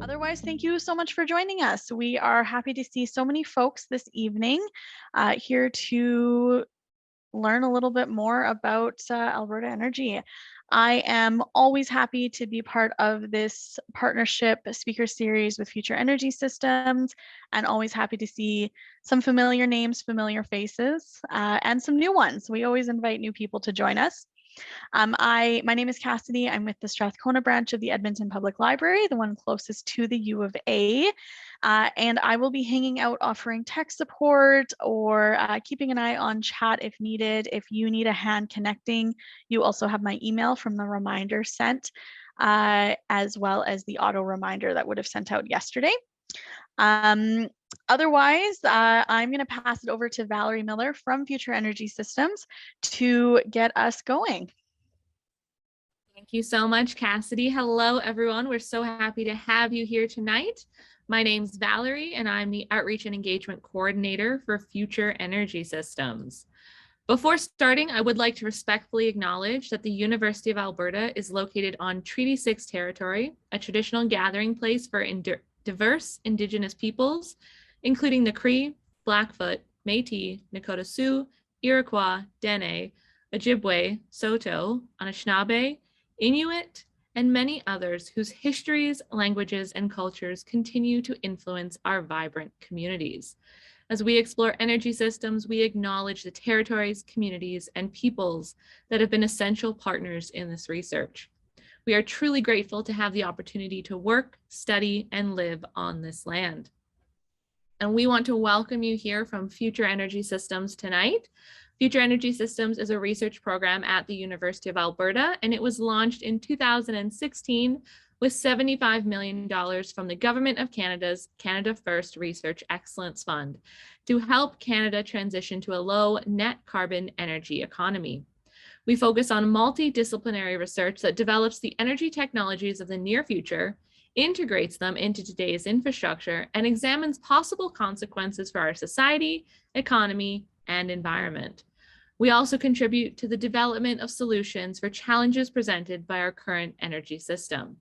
Otherwise, thank you so much for joining us. We are happy to see so many folks this evening here to learn a little bit more about Alberta energy. I am always happy to be part of this partnership speaker series with Future Energy Systems, and always happy to see some familiar names, familiar faces, and some new ones. We always invite new people to join us. My name is Cassidy. I'm with the Strathcona branch of the Edmonton Public Library, the one closest to the U of A. And I will be hanging out offering tech support or keeping an eye on chat if needed. If you need a hand connecting, you also have my email from the reminder sent, as well as the auto reminder that would have sent out yesterday. Otherwise, I'm going to pass it over to Valerie Miller from Future Energy Systems to get us going. Thank you so much, Cassidy. Hello, everyone. We're so happy to have you here tonight. My name's Valerie, and I'm the Outreach and Engagement Coordinator for Future Energy Systems. Before starting, I would like to respectfully acknowledge that the University of Alberta is located on Treaty 6 territory, a traditional gathering place for diverse Indigenous peoples, including the Cree, Blackfoot, Métis, Nakota Sioux, Iroquois, Dene, Ojibwe, Saulteaux, Anishinaabe, Inuit, and many others whose histories, languages, and cultures continue to influence our vibrant communities. As we explore energy systems, we acknowledge the territories, communities, and peoples that have been essential partners in this research. We are truly grateful to have the opportunity to work, study, and live on this land. And we want to welcome you here from Future Energy Systems tonight. Future Energy Systems is a research program at the University of Alberta, and it was launched in 2016 with $75 million from the Government of Canada's Canada First Research Excellence Fund to help Canada transition to a low net carbon energy economy. We focus on multidisciplinary research that develops the energy technologies of the near future, integrates them into today's infrastructure, and examines possible consequences for our society, economy, and environment. We also contribute to the development of solutions for challenges presented by our current energy system.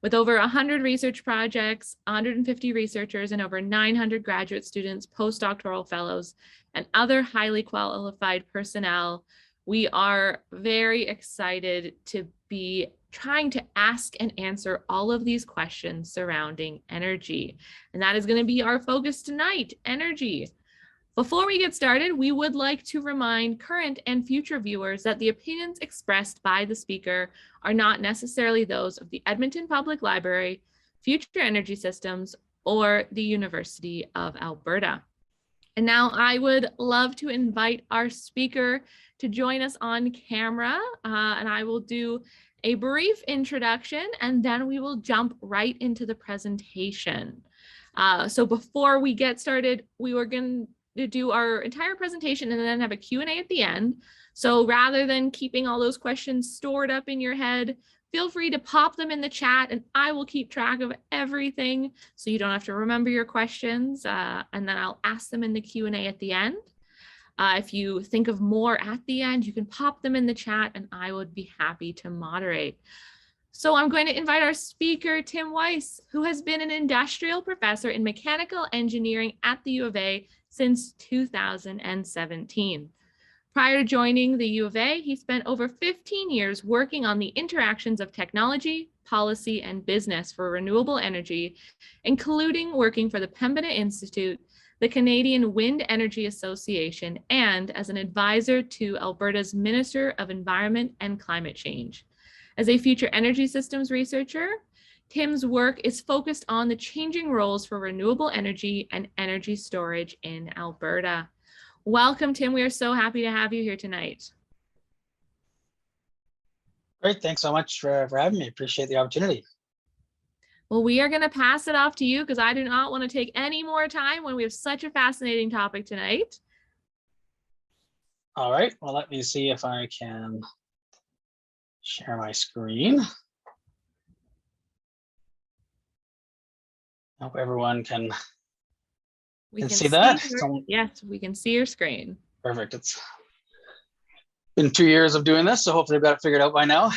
With over 100 research projects, 150 researchers, and over 900 graduate students, postdoctoral fellows, and other highly qualified personnel, we are very excited to be trying to ask and answer all of these questions surrounding energy. And that is going to be our focus tonight, energy. Before we get started, we would like to remind current and future viewers that the opinions expressed by the speaker are not necessarily those of the Edmonton Public Library, Future Energy Systems, or the University of Alberta. And now I would love to invite our speaker to join us on camera, and I will do a brief introduction, and then we will jump right into the presentation. So before we get started, we were going to do our entire presentation and then have a Q&A at the end. So rather than keeping all those questions stored up in your head, feel free to pop them in the chat and I will keep track of everything so you don't have to remember your questions, and then I'll ask them in the Q&A at the end. If you think of more at the end, you can pop them in the chat and I would be happy to moderate. So I'm going to invite our speaker, Tim Weis, who has been an industrial professor in mechanical engineering at the U of A since 2017. Prior to joining the U of A, he spent over 15 years working on the interactions of technology, policy, and business for renewable energy, including working for the Pembina Institute, the Canadian Wind Energy Association, and as an advisor to Alberta's Minister of Environment and Climate Change. As a future energy systems researcher, Tim's work is focused on the changing roles for renewable energy and energy storage in Alberta. Welcome, Tim. We are so happy to have you here tonight. Great. Thanks so much for having me. Appreciate the opportunity. Well, we are going to pass it off to you because I do not want to take any more time when we have such a fascinating topic tonight. All right. Well, let me see if I can share my screen. Hope everyone can see that. Yes, we can see your screen. Perfect. It's been 2 years of doing this, so hopefully I've got it figured out by now.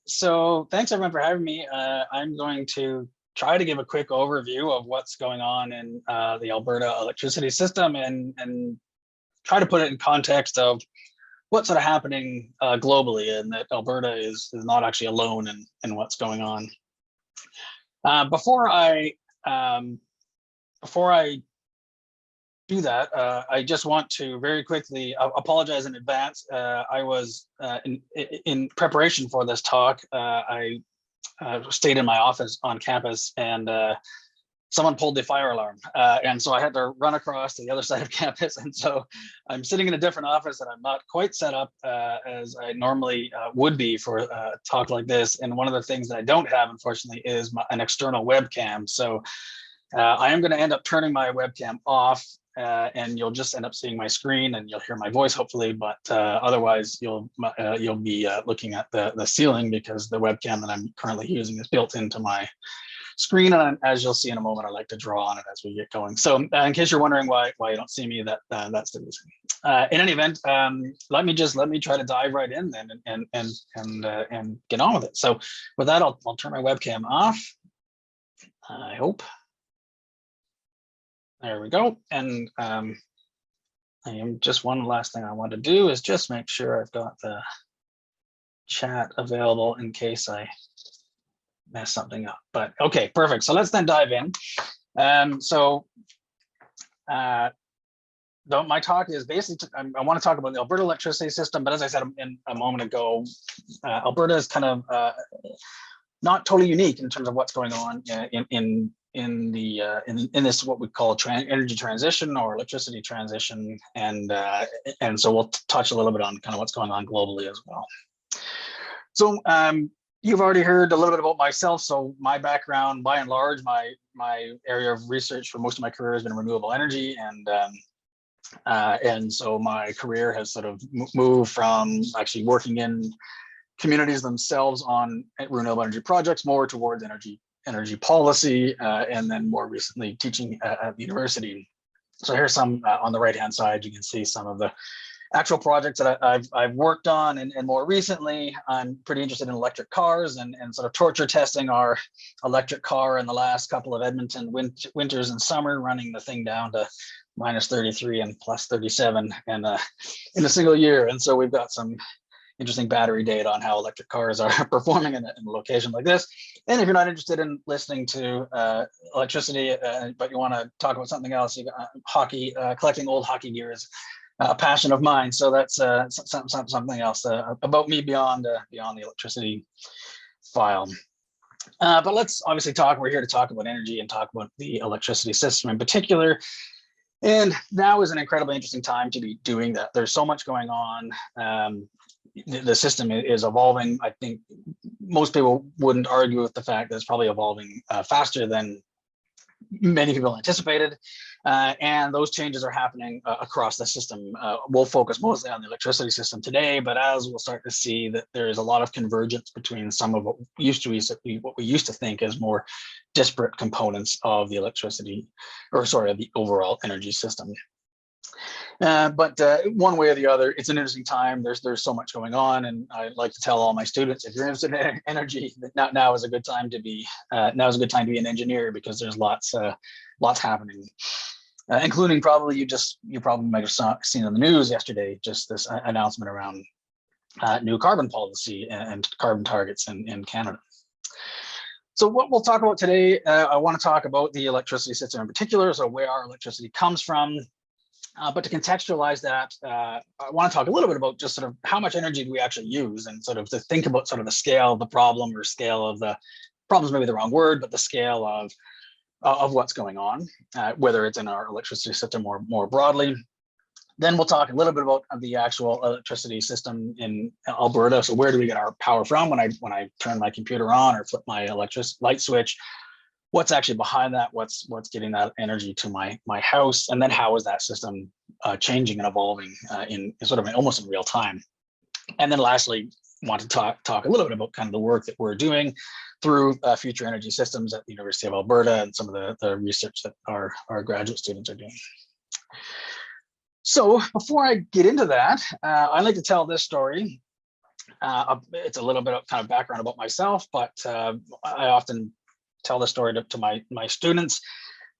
So thanks everyone for having me. I'm going to try to give a quick overview of what's going on in the Alberta electricity system and try to put it in context of what's sort of happening globally, and that Alberta is not actually alone in what's going on. Before I do that, I just want to very quickly apologize in advance. I was in preparation for this talk. I stayed in my office on campus, and someone pulled the fire alarm, and so I had to run across to the other side of campus. And so I'm sitting in a different office, and I'm not quite set up as I normally would be for a talk like this. And one of the things that I don't have, unfortunately, is an external webcam. So I am going to end up turning my webcam off, and you'll just end up seeing my screen, and you'll hear my voice hopefully. But otherwise, you'll be looking at the ceiling, because the webcam that I'm currently using is built into my screen, and as you'll see in a moment, I like to draw on it as we get going. So in case you're wondering why you don't see me, that's the reason. In any event, let me try to dive right in then and get on with it. So with that, I'll turn my webcam off. I hope. There we go. And I am just one last thing I want to do is just make sure I've got the chat available in case I mess something up. But okay, perfect. So let's then dive in. My talk is basically, I want to talk about the Alberta electricity system, but as I said a moment ago, Alberta is kind of not totally unique in terms of what's going on in this what we call energy transition or electricity transition, and so we'll touch a little bit on kind of what's going on globally as well. So you've already heard a little bit about myself. So my background, by and large, my area of research for most of my career has been renewable energy, and so my career has sort of moved from actually working in communities themselves on renewable energy projects more towards energy policy, and then more recently teaching at the university. So here's some on the right hand side. You can see some of the actual projects that I've worked on, and more recently I'm pretty interested in electric cars and sort of torture testing our electric car in the last couple of Edmonton winters and summer, running the thing down to -33 and +37 and in a single year. And so we've got some interesting battery data on how electric cars are performing in a location like this. And if you're not interested in listening to electricity, but you want to talk about something else, you got hockey, collecting old hockey gear is a passion of mine. So that's something else about me beyond the electricity file. But let's obviously we're here to talk about energy and talk about the electricity system in particular. And now is an incredibly interesting time to be doing that. There's so much going on. The system is evolving. I think most people wouldn't argue with the fact that it's probably evolving faster than many people anticipated, and those changes are happening across the system. We'll focus mostly on the electricity system today, but as we'll start to see that there is a lot of convergence between some of what we used to think as more disparate components of the of the overall energy system. But one way or the other, it's an interesting time. There's so much going on, and I like to tell all my students, if you're interested in energy, now is a good time to be an engineer, because there's lots happening, including probably you probably might have seen in the news yesterday just this announcement around new carbon policy and carbon targets in Canada. So what we'll talk about today, I want to talk about the electricity system in particular, so where our electricity comes from. But to contextualize that, I want to talk a little bit about just sort of how much energy do we actually use, and sort of to think about sort of the scale of the problem, or scale of the problems, maybe the wrong word, but the scale of what's going on, whether it's in our electricity system or more broadly. Then we'll talk a little bit about the actual electricity system in Alberta. So where do we get our power from when I turn my computer on or flip my light switch? What's actually behind that? What's getting that energy to my house? And then how is that system changing and evolving in sort of almost in real time? And then lastly, want to talk a little bit about kind of the work that we're doing through future energy systems at the University of Alberta, and some of the research that our graduate students are doing. So before I get into that, I'd like to tell this story. It's a little bit of kind of background about myself, but I often tell the story to my students,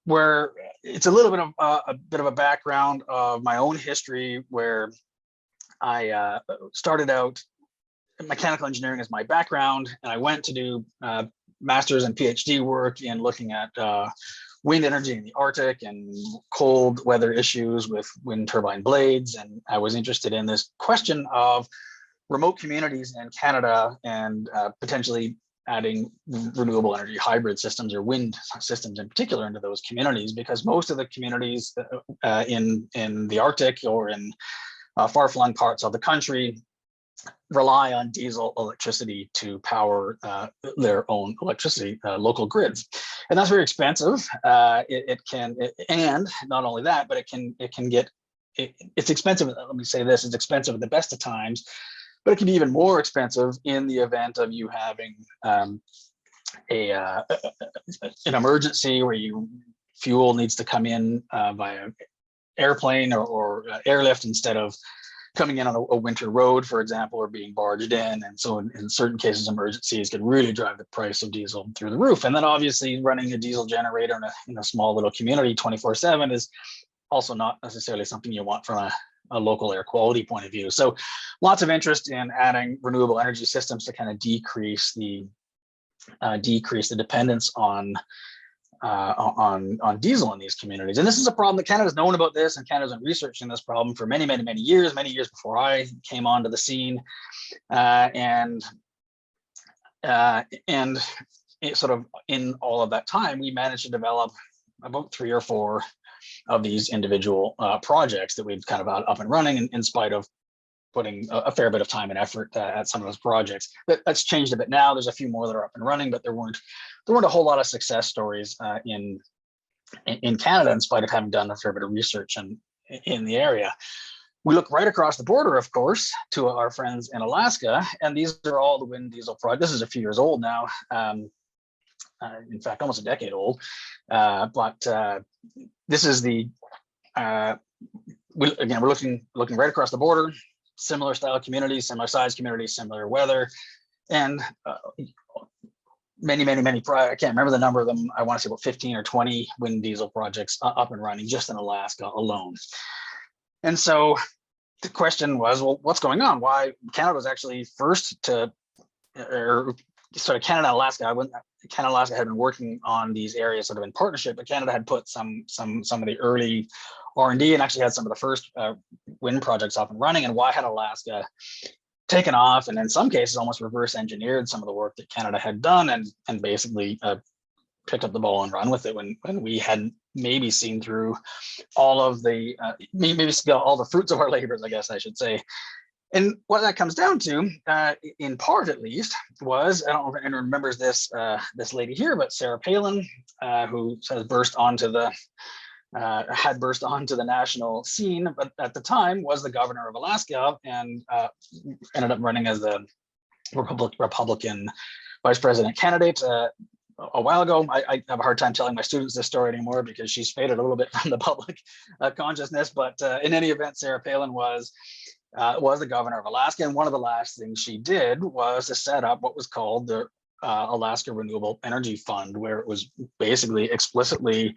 where it's a little bit of a background of my own history, where I started out mechanical engineering as my background, and I went to do master's and PhD work in looking at wind energy in the Arctic and cold weather issues with wind turbine blades. And I was interested in this question of remote communities in Canada and potentially adding renewable energy hybrid systems or wind systems in particular into those communities, because most of the communities in the Arctic or in far-flung parts of the country rely on diesel electricity to power their own electricity local grids, and that's very expensive. And not only that, but it's expensive. Let me say this: it's expensive at the best of times, but it can be even more expensive in the event of you having an emergency where fuel needs to come in via airplane or airlift instead of coming in on a winter road, for example, or being barged in. And so in certain cases, emergencies can really drive the price of diesel through the roof. And then obviously running a diesel generator in a small little community 24/7 is also not necessarily something you want from a local air quality point of view. So lots of interest in adding renewable energy systems to kind of decrease the dependence on diesel in these communities. And this is a problem that Canada's known about this, and Canada's been researching this problem for many years before I came onto the scene. And it sort of in all of that time, we managed to develop about 3 or 4 of these individual projects that we've kind of up and running in spite of putting a fair bit of time and effort at some of those projects. That's changed a bit now. There's a few more that are up and running, but there weren't a whole lot of success stories in Canada, in spite of having done a fair bit of research in the area. We look right across the border, of course, to our friends in Alaska, and these are all the WindDiesel projects. This is a few years old now. In fact, almost a decade old. But this is we're looking right across the border. Similar style communities, similar size communities, similar weather, and many. I can't remember the number of them. I want to say about 15 or 20 wind diesel projects up and running just in Alaska alone. And so the question was, well, what's going on? Why Canada was actually first to, or sort of Canada and Alaska. Canada and Alaska had been working on these areas sort of in partnership, but Canada had put some of the early R&D and actually had some of the first wind projects up and running. And why had Alaska taken off and in some cases almost reverse engineered some of the work that Canada had done and basically picked up the ball and run with it when we hadn't maybe seen through all of the all the fruits of our labors, I guess I should say. And what that comes down to, in part at least, was, I don't know if anyone remembers this lady here, but Sarah Palin, who had burst onto the national scene, but at the time was the governor of Alaska and ended up running as the Republican vice president candidate a while ago. I have a hard time telling my students this story anymore because she's faded a little bit from the public consciousness. But in any event, Sarah Palin was the governor of Alaska, and one of the last things she did was to set up what was called the Alaska Renewable Energy Fund, where it was basically explicitly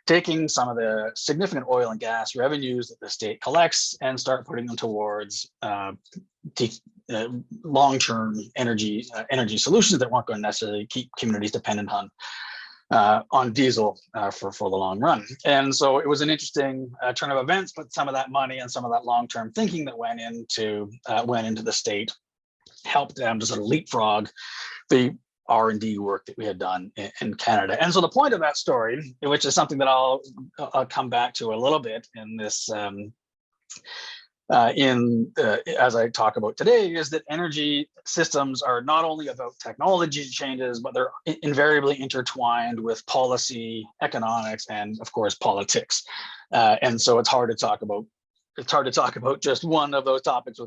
taking some of the significant oil and gas revenues that the state collects and start putting them towards long-term energy solutions that weren't going to necessarily keep communities dependent on diesel for the long run. And so it was an interesting turn of events, but some of that money and some of that long-term thinking that went into the state helped them to sort of leapfrog the R&D work that we had done in Canada. And so the point of that story, which is something that I'll come back to a little bit in this as I talk about today, is that energy systems are not only about technology changes, but they're invariably intertwined with policy, economics, and of course politics. And so it's hard to talk about just one of those topics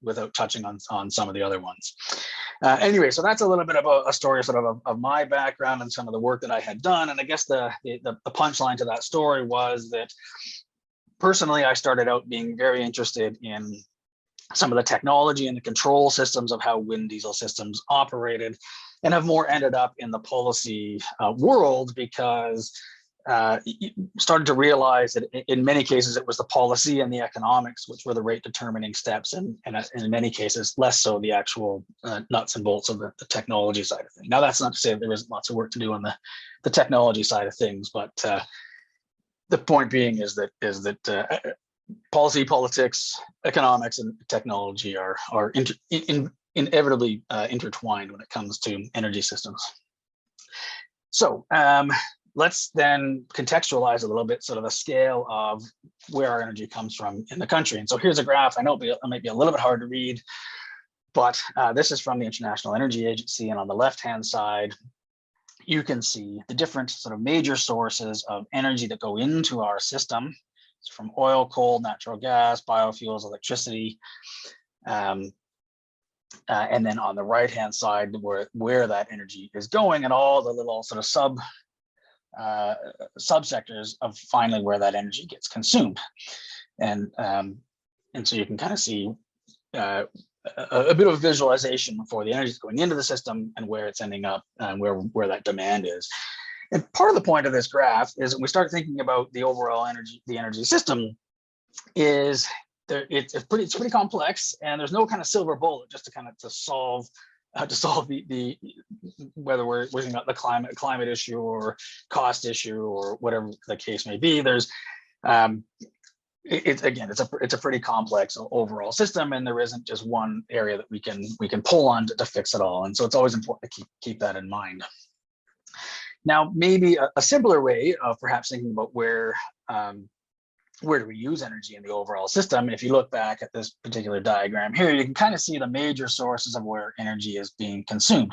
without touching on some of the other ones. Anyway, so that's a little bit of a story sort of my background and some of the work that I had done. And I guess the punchline to that story was that personally, I started out being very interested in some of the technology and the control systems of how wind diesel systems operated, and have more ended up in the policy world because started to realize that in many cases it was the policy and the economics which were the rate determining steps, and in many cases less so the actual nuts and bolts of the technology side of things. Now, that's not to say that there isn't lots of work to do on the technology side of things, but the point being is that policy, politics, economics, and technology are inevitably intertwined when it comes to energy systems. So let's then contextualize a little bit sort of the scale of where our energy comes from in the country. And so here's a graph. I know it might be a little bit hard to read, but this is from the International Energy Agency. And on the left-hand side, you can see the different sort of major sources of energy that go into our system. It's from oil, coal, natural gas, biofuels, electricity. And then on the right-hand side, where that energy is going, and all the little sort of subsectors of finally where that energy gets consumed. And so you can kind of see a bit of visualization for the energy that's going into the system and where it's ending up and where that demand is. And part of the point of this graph is when we start thinking about the overall energy system is it's pretty complex, and there's no kind of silver bullet just to solve the whether we're looking at the climate issue or cost issue or whatever the case may be. There's it's a pretty complex overall system, and there isn't just one area that we can pull on to fix it all. And so it's always important to keep that in mind. Now, maybe a simpler way of perhaps thinking about where do we use energy in the overall system. If you look back at this particular diagram here, you can kind of see the major sources of where energy is being consumed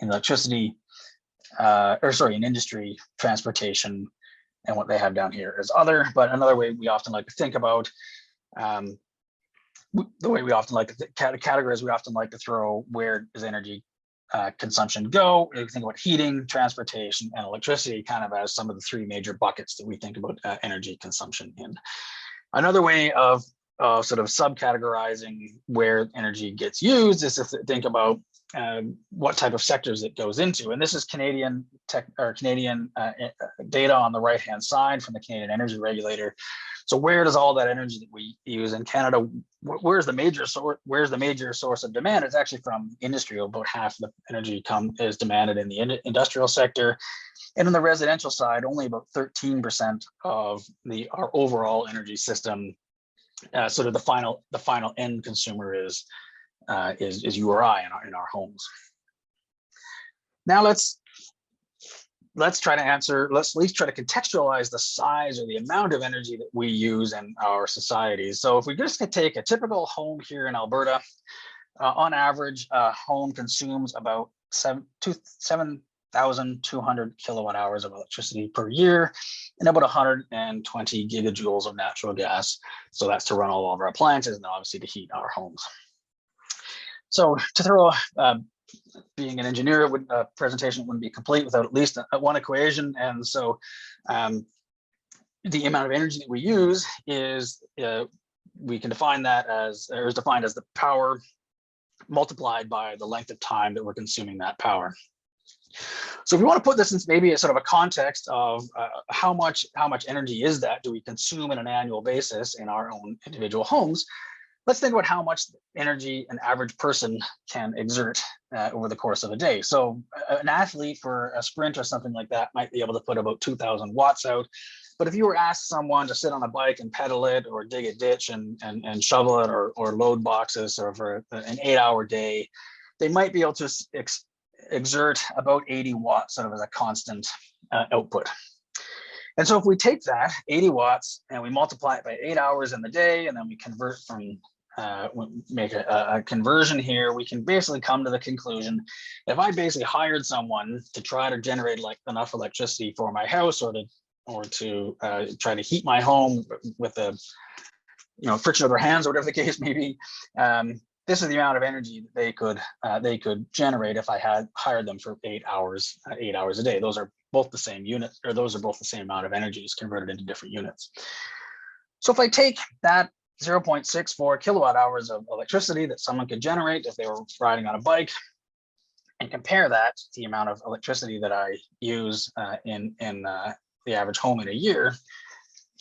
in electricity, in industry, transportation, and what they have down here is other. But another way we often like to think about the way we often like to categorize, we often like to throw where does energy consumption go. We think about heating, transportation, and electricity kind of as some of the three major buckets that we think about energy consumption in. Another way of sort of subcategorizing where energy gets used is to think about what type of sectors it goes into. And this is Canadian data on the right-hand side from the Canadian Energy Regulator. So where does all that energy that we use in Canada, where's the major source of demand? It's actually from industry. About half of the energy is demanded in the industrial sector. And on the residential side, only about 13% of our overall energy system, sort of the final end consumer is you or I in our homes. Now let's try to let's at least try to contextualize the size or the amount of energy that we use in our societies. So if we just take a typical home here in Alberta, on average, a home consumes about 7,200 kilowatt hours of electricity per year, and about 120 gigajoules of natural gas. So that's to run all of our appliances and obviously to heat our homes. So to throw being an engineer, presentation wouldn't be complete without at least one equation. And so the amount of energy that we use is, we can define that as, or is defined as the power multiplied by the length of time that we're consuming that power. So if we want to put this in maybe a sort of a context of how much energy is that do we consume on an annual basis in our own individual homes, let's think about how much energy an average person can exert over the course of a day. So an athlete for a sprint or something like that might be able to put about 2,000 watts out. But if you were asked someone to sit on a bike and pedal it, or dig a ditch and shovel it, or load boxes, or for an 8-hour day, they might be able to exert about 80 watts sort of as a constant output. And so if we take that 80 watts and we multiply it by 8 hours in the day, and then we convert from make a conversion here, we can basically come to the conclusion that if I basically hired someone to try to generate enough electricity for my house, or to try to heat my home with the friction of their hands, or whatever the case may be, this is the amount of energy that they could generate if I had hired them for 8 hours a day. Those are both the same unit, or those are both the same amount of energy, just converted into different units. So if I take that 0.64 kilowatt hours of electricity that someone could generate if they were riding on a bike, and compare that to the amount of electricity that I use in the average home in a year,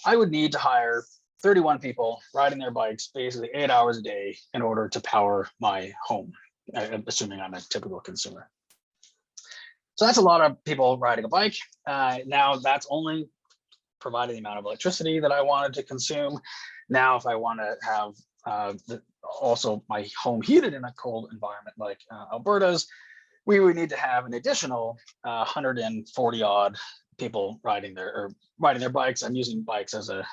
I would need to hire 31 people riding their bikes basically 8 hours a day in order to power my home, assuming I'm a typical consumer. So that's a lot of people riding a bike. Now that's only providing the amount of electricity that I wanted to consume. Now, if I want to have also my home heated in a cold environment like Alberta's, we would need to have an additional 140 odd people riding their bikes. I'm using bikes as an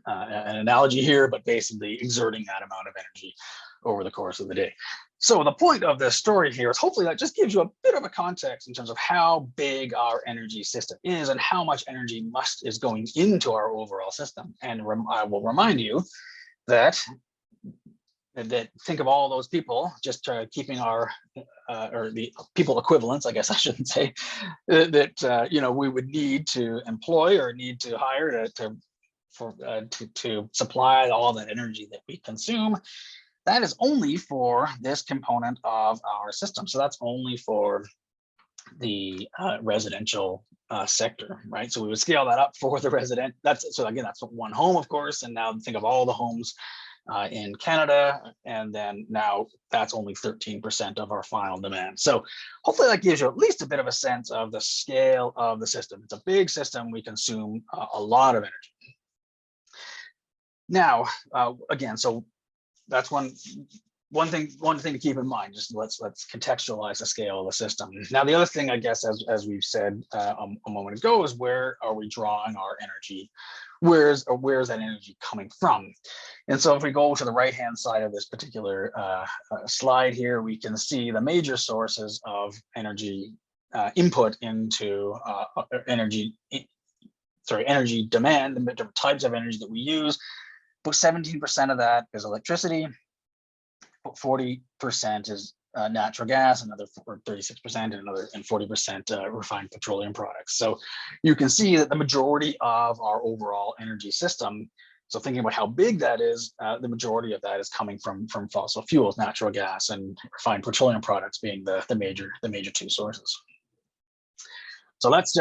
analogy here, but basically exerting that amount of energy over the course of the day. So the point of this story here is hopefully that just gives you a bit of a context in terms of how big our energy system is and how much energy is going into our overall system. And I will remind you that think of all those people, just keeping our or the people equivalents, I guess I shouldn't say, that we would need to employ or need to hire to supply all that energy that we consume. That is only for this component of our system. So that's only for the residential sector, right? So we would scale that up for the resident. That's one home, of course, and now think of all the homes in Canada, and then now that's only 13% of our final demand. So hopefully that gives you at least a bit of a sense of the scale of the system. It's a big system. We consume a lot of energy. Now, again, so that's one thing to keep in mind. Just let's contextualize the scale of the system. Now, the other thing, I guess, as we've said a moment ago, is where are we drawing our energy? Where's that energy coming from? And so if we go to the right-hand side of this particular slide here, we can see the major sources of energy input into energy demand, the different types of energy that we use. But 17% of that is electricity, 40% is natural gas, another 36%, and 40% refined petroleum products. So you can see that the majority of our overall energy system, so thinking about how big that is, the majority of that is coming from fossil fuels, natural gas and refined petroleum products being the major two sources. So let's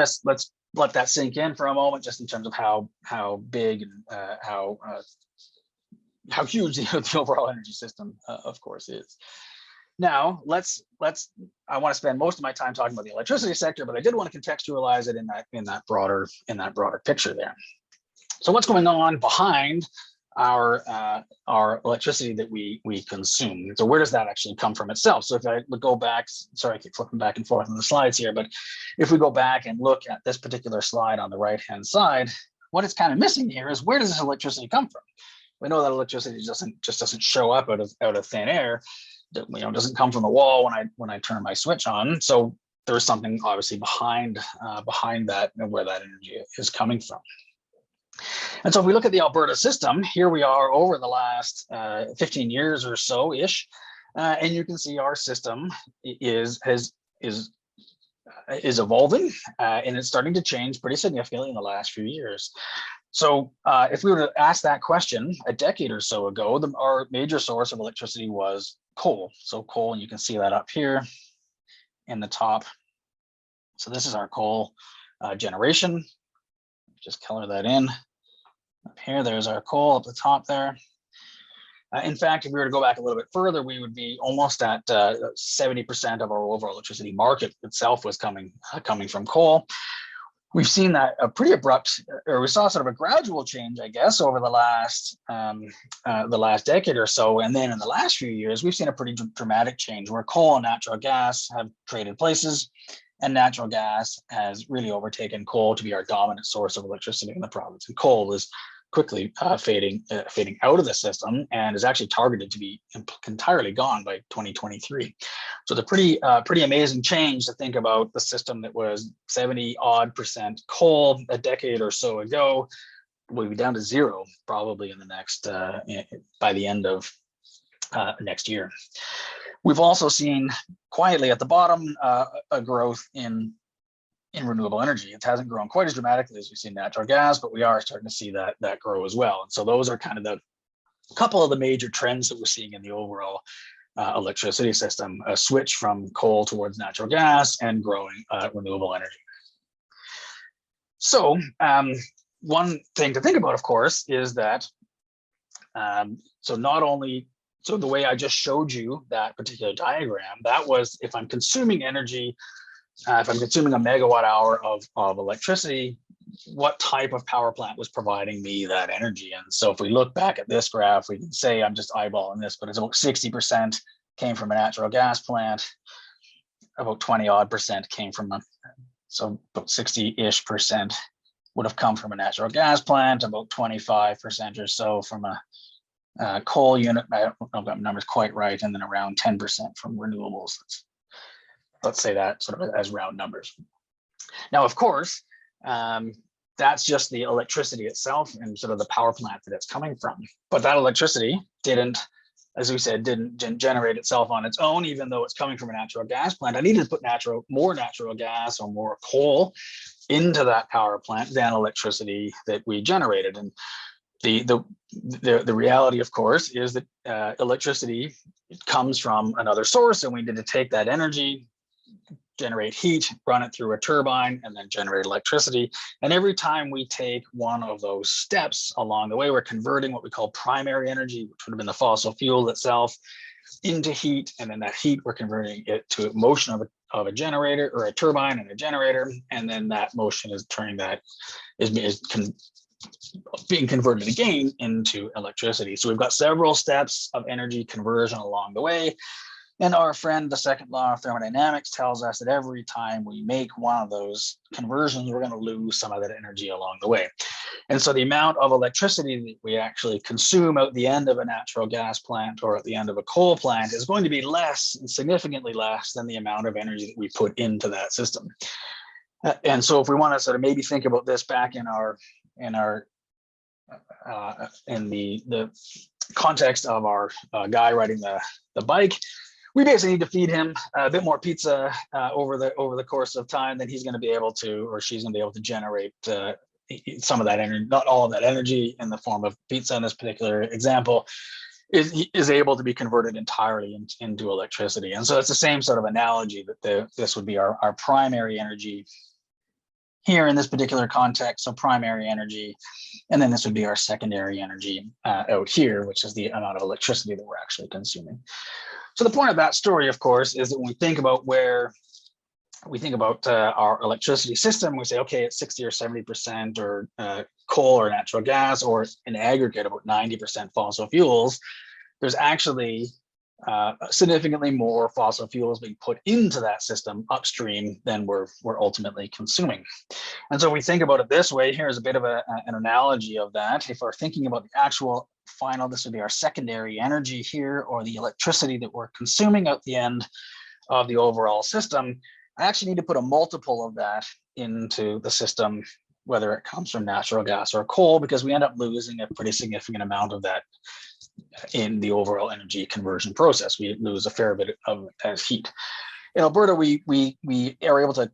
let that sink in for a moment, just in terms of how big and how huge the overall energy system, of course, is. Now, I want to spend most of my time talking about the electricity sector, but I did want to contextualize it in that broader picture there. So what's going on behind our electricity that we consume? So where does that actually come from itself? So if I would go back, sorry, I keep flipping back and forth on the slides here, but if we go back and look at this particular slide on the right-hand side, what it's kind of missing here is, where does this electricity come from? We know that electricity doesn't show up out of thin air. Doesn't come from the wall when I turn my switch on. So there's something obviously behind that, and where that energy is coming from. And so if we look at the Alberta system, here we are over the last 15 years or so ish, and you can see our system is evolving, and it's starting to change pretty significantly in the last few years. So if we were to ask that question a decade or so ago, our major source of electricity was coal. So coal, and you can see that up here in the top. So this is our coal generation. Just color that in. Up here, there's our coal up the top there. In fact, if we were to go back a little bit further, we would be almost at 70% of our overall electricity market itself was coming from coal. We've seen that a pretty abrupt, or we saw sort of a gradual change, I guess, over the last decade or so. And then in the last few years, we've seen a pretty dramatic change where coal and natural gas have traded places, and natural gas has really overtaken coal to be our dominant source of electricity in the province. And coal is quickly fading out of the system, and is actually targeted to be entirely gone by 2023. So the pretty amazing change to think about the system that was 70-odd% coal a decade or so ago will be down to zero probably in the next by the end of next year. We've also seen quietly at the bottom a growth in in renewable energy. It hasn't grown quite as dramatically as we've seen natural gas, but we are starting to see that grow as well. And so those are kind of the couple of the major trends that we're seeing in the overall electricity system: a switch from coal towards natural gas and growing renewable energy. So one thing to think about, of course, is that so the way I just showed you that particular diagram, that was if I'm consuming energy, if I'm consuming a megawatt hour of electricity, what type of power plant was providing me that energy? And so if we look back at this graph, we can say, I'm just eyeballing this, but it's about 60% came from a natural gas plant, about 20% came from so about 60-ish% would have come from a natural gas plant, about 25% or so from a coal unit. I don't know if that number is quite right, and then around 10% from renewables. Let's say that sort of as round numbers. Now, of course, that's just the electricity itself and sort of the power plant that it's coming from. But that electricity didn't, as we said, didn't generate itself on its own, even though it's coming from a natural gas plant. I needed to put more natural gas or more coal into that power plant than electricity that we generated. And the reality, of course, is that electricity comes from another source, and we need to take that energy, generate heat, run it through a turbine, and then generate electricity. And every time we take one of those steps along the way, we're converting what we call primary energy, which would have been the fossil fuel itself, into heat. And then that heat, we're converting it to motion of a generator or a turbine and a generator. And then that motion is turning that being converted again into electricity. So we've got several steps of energy conversion along the way. And our friend, the second law of thermodynamics, tells us that every time we make one of those conversions, we're going to lose some of that energy along the way. And so the amount of electricity that we actually consume at the end of a natural gas plant or at the end of a coal plant is going to be less, and significantly less, than the amount of energy that we put into that system. And so if we want to sort of maybe think about this back in the context of our guy riding the bike, we basically need to feed him a bit more pizza over the course of time, then he's going to be able to, or she's going to be able to generate some of that energy, not all of that energy in the form of pizza in this particular example, is able to be converted entirely into electricity. And so it's the same sort of analogy that this would be our primary energy here in this particular context, so primary energy, and then this would be our secondary energy out here, which is the amount of electricity that we're actually consuming. So the point of that story, of course, is that when we think about our electricity system, we say, okay, it's 60 or 70% or coal or natural gas, or in aggregate about 90% fossil fuels. There's actually significantly more fossil fuels being put into that system upstream than we're ultimately consuming. And so we think about it this way. Here's a bit of an analogy of that. If we're thinking about the actual final, this would be our secondary energy here, or the electricity that we're consuming at the end of the overall system, I actually need to put a multiple of that into the system, whether it comes from natural gas or coal, because we end up losing a pretty significant amount of that in the overall energy conversion process. We lose a fair bit of it as heat. In Alberta, we are able to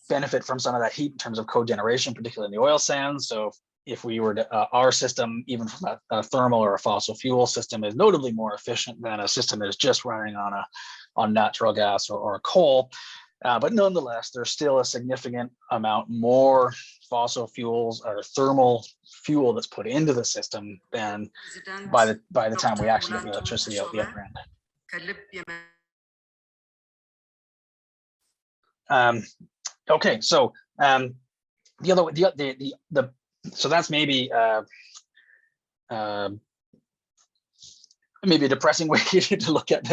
benefit from some of that heat in terms of cogeneration, particularly in the oil sands. So if we were to, our system, even from a thermal or a fossil fuel system, is notably more efficient than a system that is just running on natural gas or coal. But nonetheless, there's still a significant amount more fossil fuels or thermal fuel that's put into the system than by the time we actually get the electricity out the other end. Okay, so so that's maybe maybe a depressing way to look at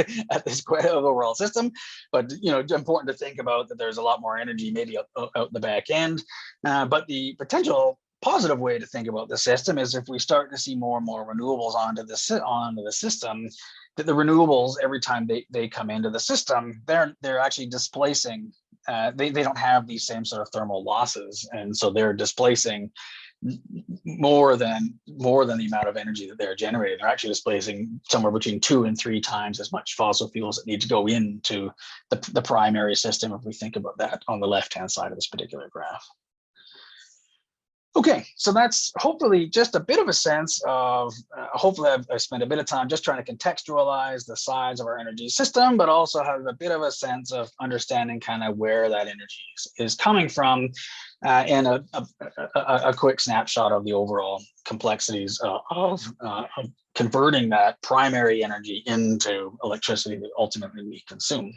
this overall system, but important to think about that there's a lot more energy maybe out the back end. But the potential positive way to think about the system is if we start to see more and more renewables onto the system, that the renewables, every time they come into the system, they're actually displacing. They don't have these same sort of thermal losses, and so they're displacing more than the amount of energy that they're generating. They're actually displacing somewhere between 2 and 3 times as much fossil fuels that need to go into the primary system, if we think about that on the left-hand side of this particular graph. Okay, so that's hopefully just a bit of a sense of, hopefully I've spent a bit of time just trying to contextualize the size of our energy system, but also have a bit of a sense of understanding kind of where that energy is coming from, and a quick snapshot of the overall complexities of converting that primary energy into electricity that ultimately we consume.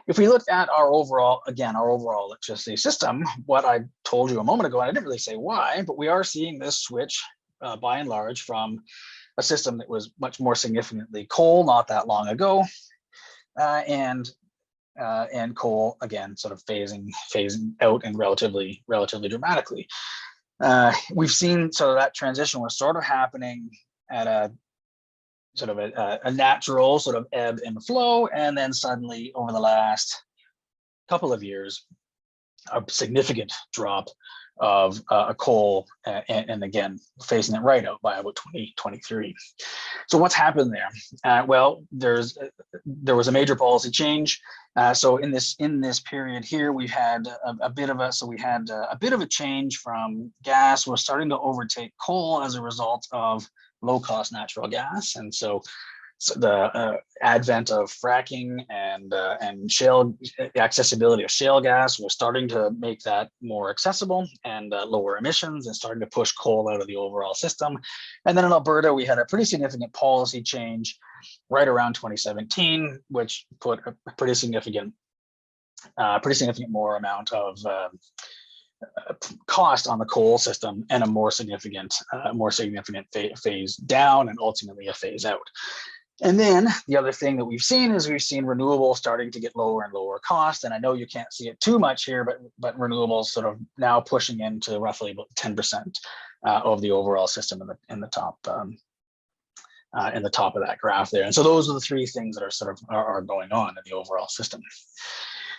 If we look at our overall electricity system, what I told you a moment ago, and I didn't really say why, but we are seeing this switch by and large from a system that was much more significantly coal not that long ago, and coal again sort of phasing out and relatively dramatically. We've seen sort of that transition was sort of happening at a sort of a natural sort of ebb and flow, and then suddenly over the last couple of years, a significant drop of coal, and again phasing it right out by about 2023. So what's happened there? Well, there was a major policy change. So in this period here, we had a bit of a change from gas was starting to overtake coal as a result of low-cost natural gas, and so the advent of fracking and shale, the accessibility of shale gas was starting to make that more accessible and lower emissions, and starting to push coal out of the overall system. And then in Alberta, we had a pretty significant policy change right around 2017, which put a pretty significant more amount of cost on the coal system, and a more significant phase down, and ultimately a phase out. And then the other thing that we've seen is renewables starting to get lower and lower cost. And I know you can't see it too much here, but renewables sort of now pushing into roughly about 10% of the overall system in the top of that graph there. And so those are the three things that are sort of are going on in the overall system.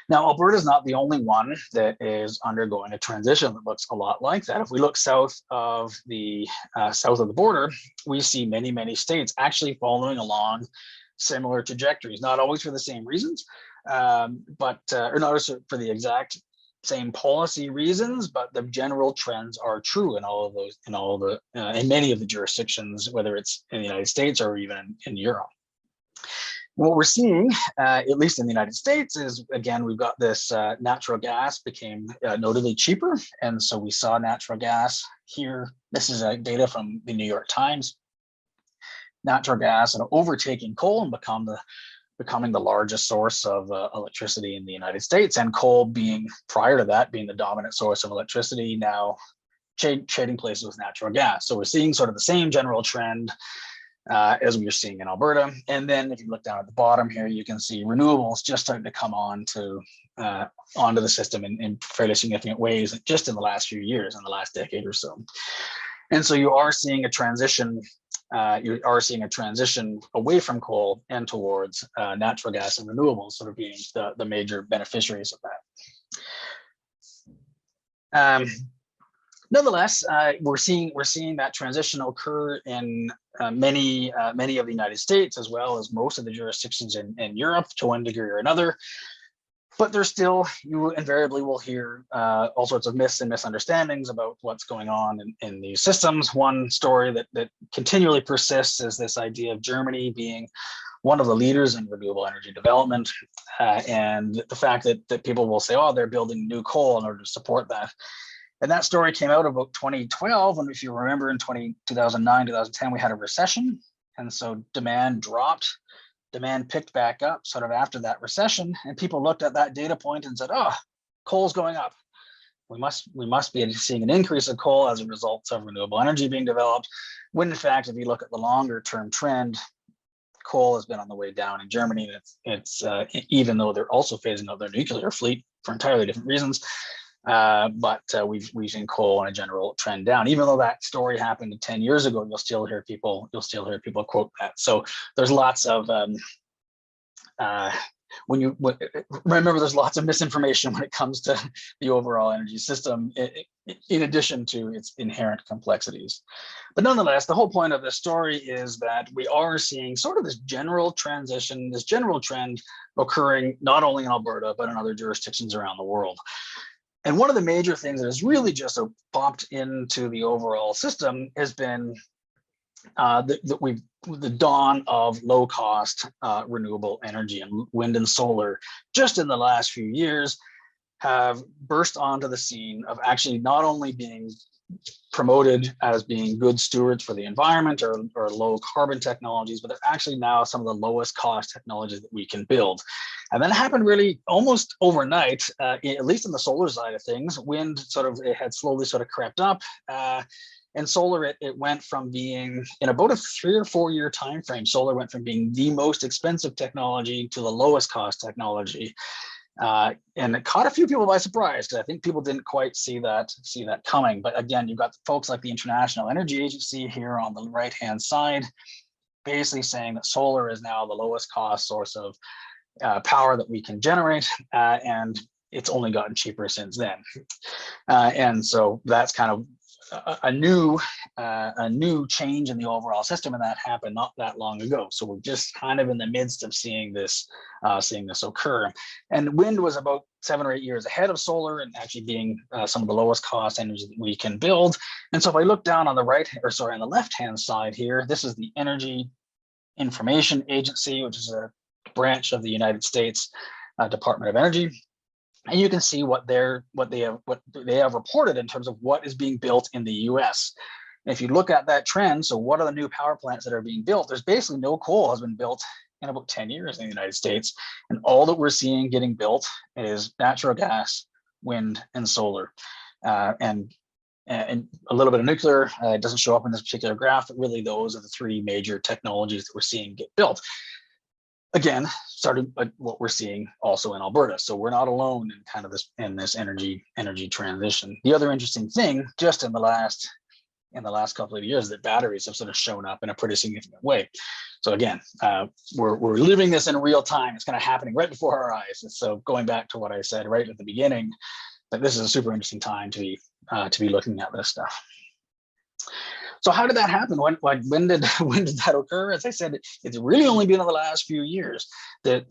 Now, Alberta is not the only one that is undergoing a transition that looks a lot like that. If we look south of the border, we see many states actually following along similar trajectories, not always for the same reasons, or not always for the exact same policy reasons, but the general trends are true in all of those, in many of the jurisdictions, whether it's in the United States or even in Europe. What we're seeing, at least in the United States, is again, we've got this natural gas became notably cheaper. And so we saw natural gas here. This is data from the New York Times. Natural gas overtaking coal and becoming the largest source of electricity in the United States, and coal being, prior to that, being the dominant source of electricity, now trading places with natural gas. So we're seeing sort of the same general trend as we are seeing in Alberta. And then if you look down at the bottom here, you can see renewables just starting to come onto the system in fairly significant ways just in the last few years, in the last decade or so. And so you are seeing a transition. Away from coal and towards natural gas and renewables sort of being the major beneficiaries of that. Nonetheless, we're seeing that transition occur in many of the United States, as well as most of the jurisdictions in Europe to one degree or another. But there's still, you invariably will hear all sorts of myths and misunderstandings about what's going on in these systems. One story that continually persists is this idea of Germany being one of the leaders in renewable energy development, and the fact that people will say, oh, they're building new coal in order to support that. And that story came out about 2012, and if you remember in 2009, 2010, we had a recession, and so demand dropped. Demand picked back up sort of after that recession, and people looked at that data point and said, oh, coal's going up. We must be seeing an increase of coal as a result of renewable energy being developed, when in fact, if you look at the longer term trend, coal has been on the way down in Germany. It's even though they're also phasing out their nuclear fleet for entirely different reasons. But we've seen coal on a general trend down. Even though that story happened 10 years ago, you'll still hear people quote that. So there's lots of remember, there's lots of misinformation when it comes to the overall energy system, in addition to its inherent complexities. But nonetheless, the whole point of this story is that we are seeing sort of this general transition, this general trend occurring not only in Alberta, but in other jurisdictions around the world. And one of the major things that has really just popped into the overall system has been the dawn of low-cost renewable energy, and wind and solar just in the last few years have burst onto the scene of actually not only being promoted as being good stewards for the environment or low carbon technologies, but they're actually now some of the lowest cost technologies that we can build. And that happened really almost overnight, at least in the solar side of things. Wind it had slowly sort of crept up. And solar, it went from being, in about a 3 or 4 year time frame, solar went from being the most expensive technology to the lowest cost technology. And it caught a few people by surprise, because I think people didn't quite see that coming. But again, you've got folks like the International Energy Agency here on the right-hand side, basically saying that solar is now the lowest cost source of power that we can generate, and it's only gotten cheaper since then. And so that's kind of a new change in the overall system, and that happened not that long ago. So we're just kind of in the midst of seeing this occur. And wind was about 7 or 8 years ahead of solar, and actually being some of the lowest cost energy that we can build. And so if I look down on the on the left-hand side here, this is the Energy Information Agency, which is a branch of the United States Department of Energy. And you can see what they have reported in terms of what is being built in the US. And if you look at that trend, so what are the new power plants that are being built? There's basically no coal has been built in about 10 years in the United States. And all that we're seeing getting built is natural gas, wind, and solar. And a little bit of nuclear. It doesn't show up in this particular graph, but really those are the 3 major technologies that we're seeing get built. Again, starting what we're seeing also in Alberta. So we're not alone in kind of this energy transition. The other interesting thing, just in the last couple of years, that batteries have sort of shown up in a pretty significant way. So again, we're living this in real time. It's kind of happening right before our eyes. And so going back to what I said right at the beginning, that this is a super interesting time to be looking at this stuff. So how did that happen? When did that occur? As I said, it's really only been in the last few years that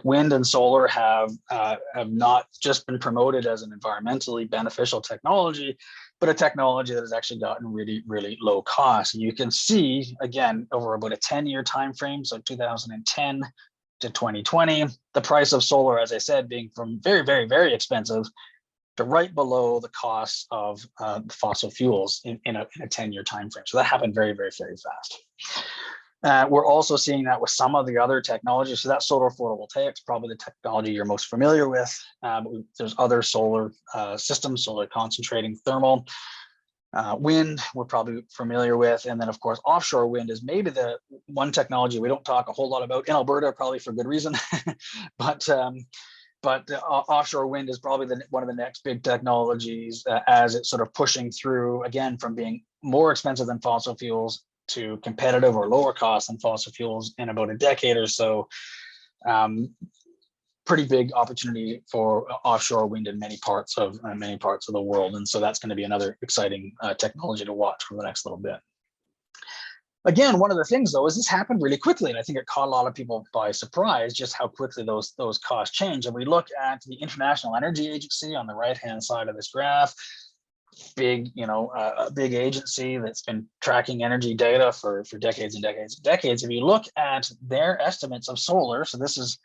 wind and solar have not just been promoted as an environmentally beneficial technology, but a technology that has actually gotten really, really low cost. And you can see, again, over about a 10-year time frame, so 2010 to 2020, the price of solar, as I said, being from very, very, very expensive to right below the cost of fossil fuels in a 10-year time frame. So that happened very, very, very fast. We're also seeing that with some of the other technologies. So that solar photovoltaics, probably the technology you're most familiar with. But there's other solar systems, solar concentrating, thermal. Wind, we're probably familiar with. And then, of course, offshore wind is maybe the one technology we don't talk a whole lot about in Alberta, probably for good reason. But offshore wind is probably one of the next big technologies as it's sort of pushing through, again, from being more expensive than fossil fuels to competitive or lower cost than fossil fuels in about a decade or so. Pretty big opportunity for offshore wind in many parts of the world. And so that's going to be another exciting technology to watch for the next little bit. Again, one of the things, though, is this happened really quickly, and I think it caught a lot of people by surprise just how quickly those costs change. And we look at the International Energy Agency on the right-hand side of this graph, big, a big agency that's been tracking energy data for decades and decades and decades. If you look at their estimates of solar, so this is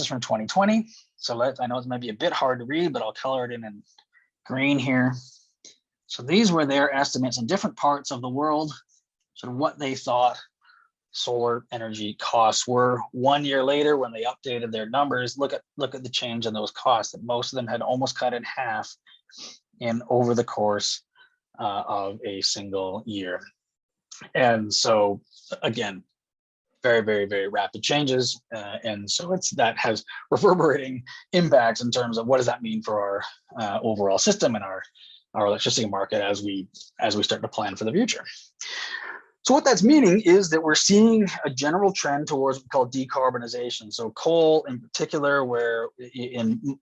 from 2020. So I know it might be a bit hard to read, but I'll color it in green here. So these were their estimates in different parts of the world, sort of what they thought solar energy costs were. 1 year later, when they updated their numbers, look at the change in those costs. That most of them had almost cut in half over the course of a single year. And so again, very, very, very rapid changes. And so that has reverberating impacts in terms of what does that mean for our overall system and our electricity market as we start to plan for the future. So what that's meaning is that we're seeing a general trend towards what we call decarbonization. So coal in particular, where in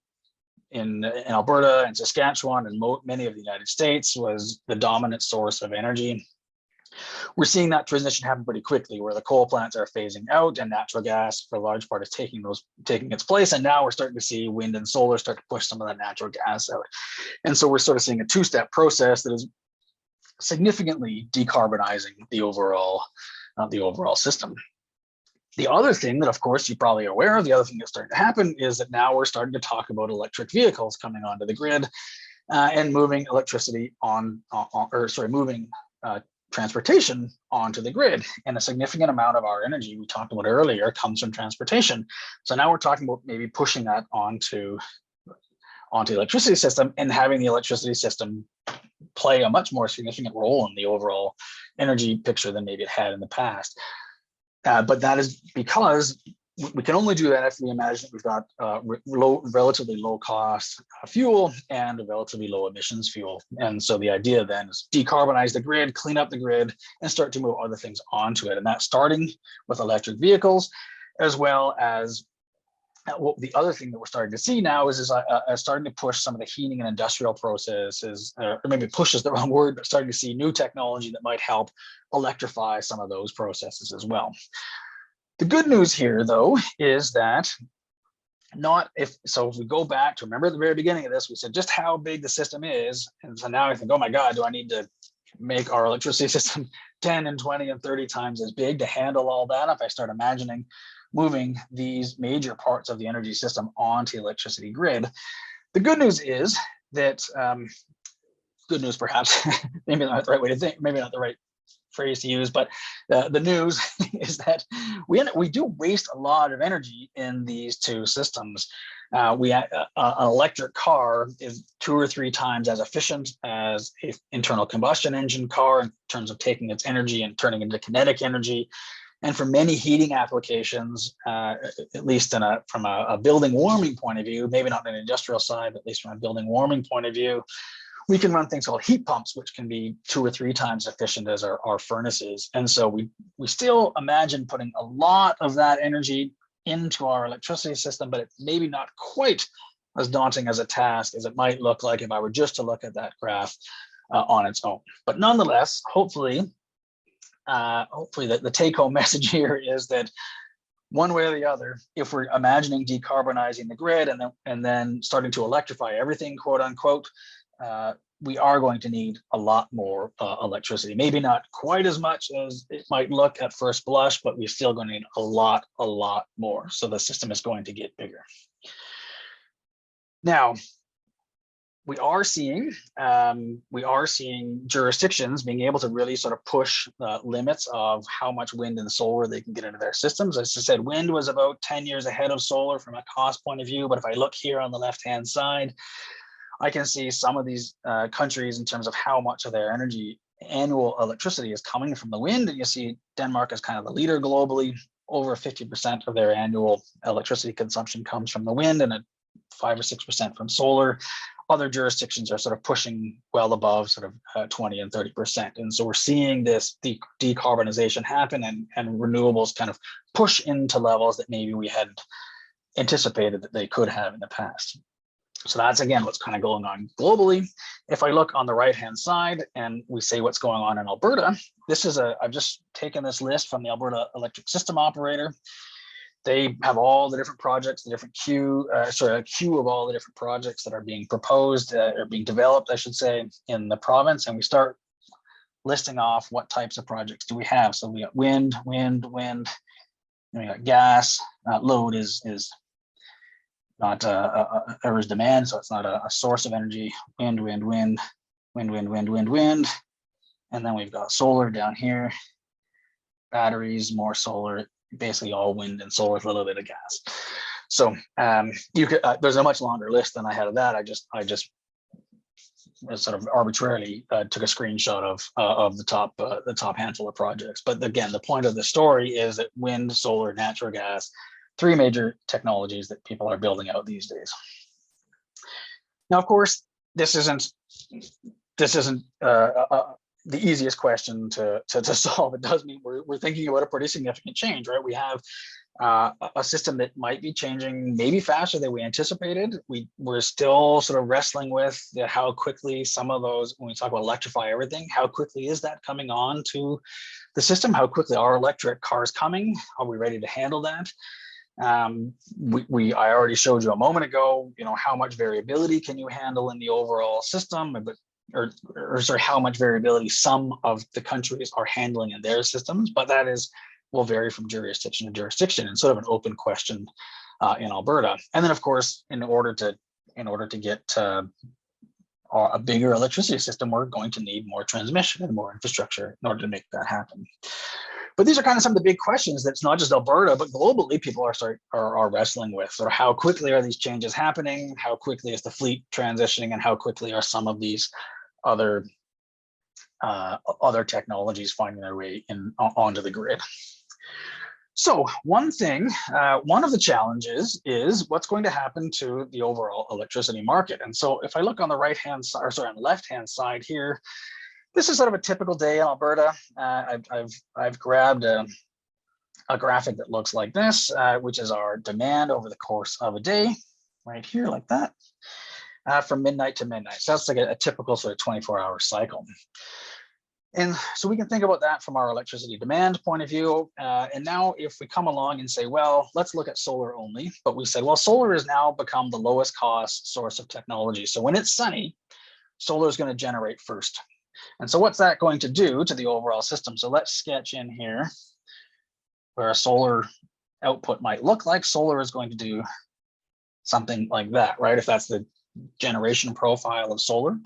Alberta and Saskatchewan and many of the United States was the dominant source of energy. We're seeing that transition happen pretty quickly, where the coal plants are phasing out and natural gas for a large part is taking its place. And now we're starting to see wind and solar start to push some of that natural gas out. And so we're sort of seeing a two-step process that is significantly decarbonizing the overall system. The other thing that, of course, you're probably aware of, the other thing that's starting to happen is that now we're starting to talk about electric vehicles coming onto the grid and moving electricity moving transportation onto the grid. And a significant amount of our energy we talked about earlier comes from transportation. So now we're talking about maybe pushing that onto the electricity system and having the electricity system play a much more significant role in the overall energy picture than maybe it had in the past. But that is because we can only do that if we imagine that we've got relatively low cost fuel and a relatively low emissions fuel. And so the idea then is decarbonize the grid, clean up the grid, and start to move other things onto it. And that's starting with electric vehicles, as well as the other thing that we're starting to see now is starting to push some of the heating and industrial processes, or maybe push is the wrong word, but starting to see new technology that might help electrify some of those processes as well. The good news here, though, is that if we go back to remember at the very beginning of this, we said just how big the system is. And so now I think, oh my God, do I need to make our electricity system 10 and 20 and 30 times as big to handle all that? If I start imagining moving these major parts of the energy system onto the electricity grid. The good news is that, good news perhaps, maybe not the right way to think, maybe not the right phrase to use, but the news is that we do waste a lot of energy in these two systems. An electric car is 2 or 3 times as efficient as an internal combustion engine car in terms of taking its energy and turning it into kinetic energy. And for many heating applications, at least from a building warming point of view, maybe not an industrial side, but at least from a building warming point of view, we can run things called heat pumps, which can be 2 or 3 times efficient as our furnaces. And so we still imagine putting a lot of that energy into our electricity system, but it's maybe not quite as daunting as a task as it might look like if I were just to look at that graph on its own. But nonetheless, hopefully the take-home message here is that one way or the other, if we're imagining decarbonizing the grid and then starting to electrify everything, quote unquote, we are going to need a lot more electricity. Maybe not quite as much as it might look at first blush, but we're still going to need a lot more. So the system is going to get bigger. Now, we are seeing jurisdictions being able to really sort of push limits of how much wind and solar they can get into their systems. As I said, wind was about 10 years ahead of solar from a cost point of view. But if I look here on the left-hand side, I can see some of these countries in terms of how much of their annual electricity is coming from the wind. And you see Denmark is kind of the leader globally. Over 50% of their annual electricity consumption comes from the wind and 5 or 6% from solar. Other jurisdictions are sort of pushing well above sort of 20 and 30%. And so we're seeing this decarbonization happen and renewables kind of push into levels that maybe we hadn't anticipated that they could have in the past. So that's, again, what's kind of going on globally. If I look on the right-hand side and we say what's going on in Alberta, I've just taken this list from the Alberta Electric System Operator. They have all the different projects, the different a queue of all the different projects that are being proposed or being developed, I should say, in the province. And we start listing off what types of projects do we have. So we got wind, and we got gas. Load is not Earth's demand, so it's not a source of energy. Wind. And then we've got solar down here, batteries, more solar, basically all wind and solar with a little bit of gas. So there's a much longer list than I had of that. I just sort of arbitrarily took a screenshot of the top handful of projects. But again, the point of the story is that wind, solar, natural gas, 3 major technologies that people are building out these days. Now, of course, this isn't the easiest question to solve. It does mean we're thinking about a pretty significant change, right? We have a system that might be changing maybe faster than we anticipated. We're still sort of wrestling with how quickly some of those, when we talk about electrify everything, how quickly is that coming on to the system? How quickly are electric cars coming? Are we ready to handle that? I already showed you a moment ago, how much variability can you handle in the overall system, or sorry, how much variability some of the countries are handling in their systems, but that will vary from jurisdiction to jurisdiction, and sort of an open question in Alberta. And then, of course, in order to get a bigger electricity system, we're going to need more transmission and more infrastructure in order to make that happen. But these are kind of some of the big questions that's not just Alberta, but globally people are wrestling with. So how quickly are these changes happening? How quickly is the fleet transitioning? And how quickly are some of these other technologies finding their way onto the grid? So one of the challenges is what's going to happen to the overall electricity market. And so if I look on the on the left-hand side here, this is sort of a typical day in Alberta. I've grabbed a graphic that looks like this, which is our demand over the course of a day, right here like that, from midnight to midnight. So that's like a typical sort of 24-hour cycle. And so we can think about that from our electricity demand point of view. And now if we come along and say, well, let's look at solar only, but we said, well, solar has now become the lowest cost source of technology. So when it's sunny, solar is going to generate first. And so what's that going to do to the overall system? So let's sketch in here where a solar output might look like. Solar is going to do something like that, right? If that's the generation profile of solar.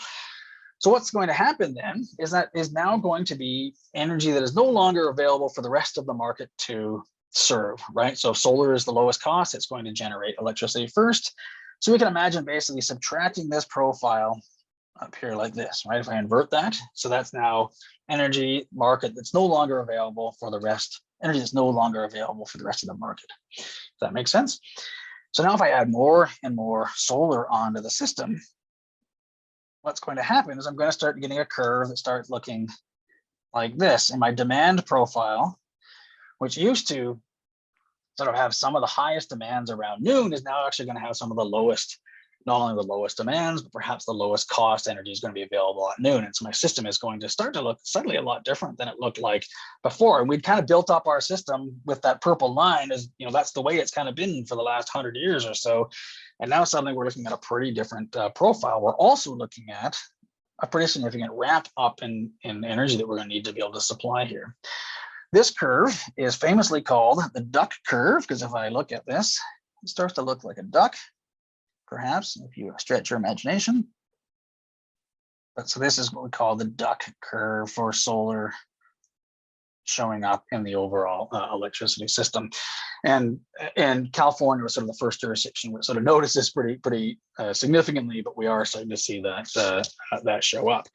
So what's going to happen then is that is now going to be energy that is no longer available for the rest of the market to serve, right? So if solar is the lowest cost, it's going to generate electricity first. So we can imagine basically subtracting this profile up here like this, right? If I invert that, so that's now energy market that's no longer available for the rest, energy that's no longer available for the rest of the market. Does that make sense? So now if I add more and more solar onto the system, what's going to happen is I'm going to start getting a curve that starts looking like this. And my demand profile, which used to sort of have some of the highest demands around noon, is now actually going to have some of the lowest, not only the lowest demands, but perhaps the lowest cost energy is going to be available at noon. And so my system is going to start to look suddenly a lot different than it looked like before. And we'd kind of built up our system with that purple line as, that's the way it's kind of been for the last 100 years or so. And now suddenly we're looking at a pretty different profile. We're also looking at a pretty significant ramp up in energy that we're going to need to be able to supply here. This curve is famously called the duck curve, because if I look at this, it starts to look like a duck, perhaps, if you stretch your imagination. But so this is what we call the duck curve for solar showing up in the overall electricity system. And California was sort of the first jurisdiction which sort of noticed this pretty significantly, but we are starting to see that show up.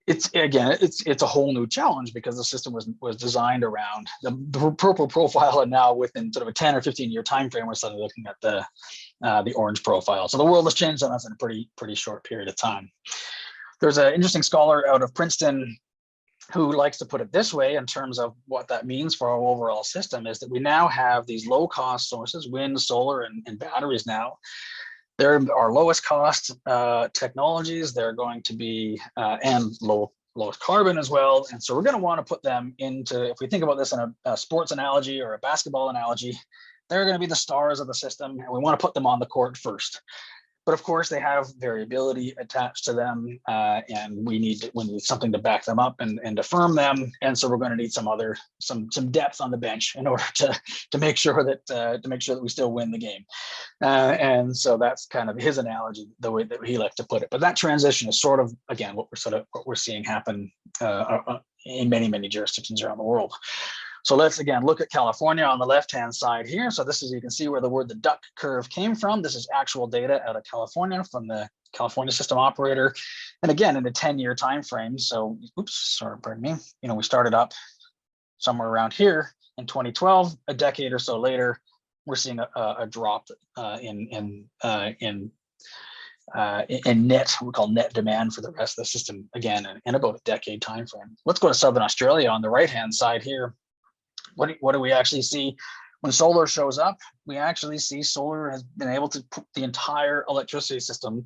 It's a whole new challenge because the system was designed around the purple profile, and now within sort of a 10 or 15 year time frame, we're suddenly looking at the orange profile. So the world has changed on us in a pretty short period of time. There's an interesting scholar out of Princeton who likes to put it this way in terms of what that means for our overall system, is that we now have these low cost sources, wind, solar, and batteries now. They're our lowest cost technologies. They're going to be, and lowest carbon as well. And so we're going to want to put them into, if we think about this in a sports analogy or a basketball analogy, they're going to be the stars of the system, and we want to put them on the court first. But of course, they have variability attached to them, and we need something to back them up and affirm them. And so we're going to need some depth on the bench in order to make sure that we still win the game. And so that's kind of his analogy, the way that he liked to put it. But that transition is sort of, again, what we're seeing happen in many jurisdictions around the world. So let's again look at California on the left-hand side here. So this is, you can see where the duck curve came from. This is actual data out of California from the California system operator. And again, in a 10-year time frame. So, pardon me. We started up somewhere around here in 2012. A decade or so later, we're seeing a drop in in net, we call net demand for the rest of the system, again, in about a decade time frame. Let's go to Southern Australia on the right-hand side here. What do we actually see? When solar shows up, we actually see solar has been able to put the entire electricity system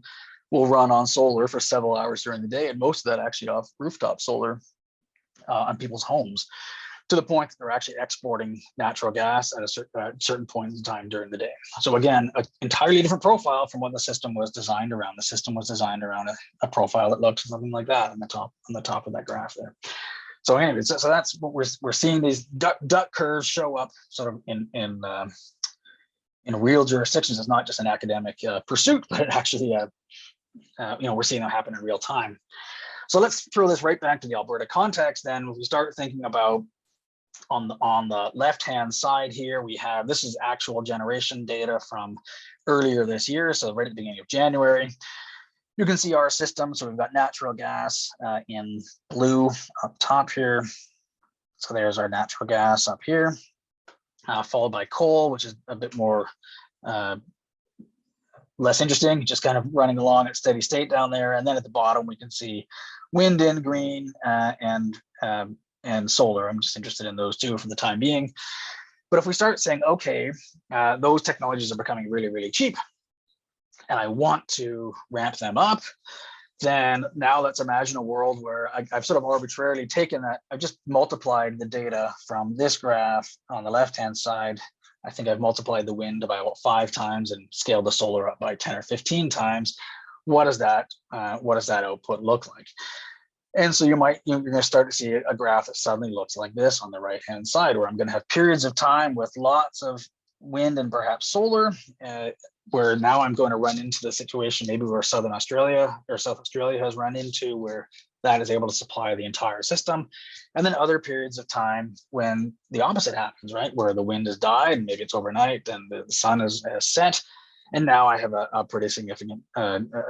will run on solar for several hours during the day, and most of that actually off rooftop solar on people's homes, to the point that they're actually exporting natural gas at a certain point in time during the day. So again, an entirely different profile from what the system was designed around. The system was designed around a profile that looks something like that on the top of that graph there. So anyway, so that's what we're seeing, these duck curves show up sort of in real jurisdictions. It's not just an academic pursuit, but it actually we're seeing that happen in real time. So let's throw this right back to the Alberta context. Then we start thinking about on the left-hand side here, we have, this is actual generation data from earlier this year, so right at the beginning of January. You can see our system. So we've got natural gas in blue up top here. So there's our natural gas up here, followed by coal, which is a bit more less interesting, just kind of running along at steady state down there. And then at the bottom, we can see wind in green and solar. I'm just interested in those two for the time being. But if we start saying, okay, those technologies are becoming really, really cheap, and I want to ramp them up, then now let's imagine a world where I've sort of arbitrarily taken that, I've just multiplied the data from this graph on the left-hand side. I think I've multiplied the wind by about 5 times and scaled the solar up by 10 or 15 times. What does that output look like? And so you're going to start to see a graph that suddenly looks like this on the right-hand side, where I'm going to have periods of time with lots of wind and perhaps solar, where now I'm going to run into the situation maybe where South Australia has run into, where that is able to supply the entire system. And then other periods of time when the opposite happens, right? Where the wind has died, maybe it's overnight and the sun has set. And now I have a pretty significant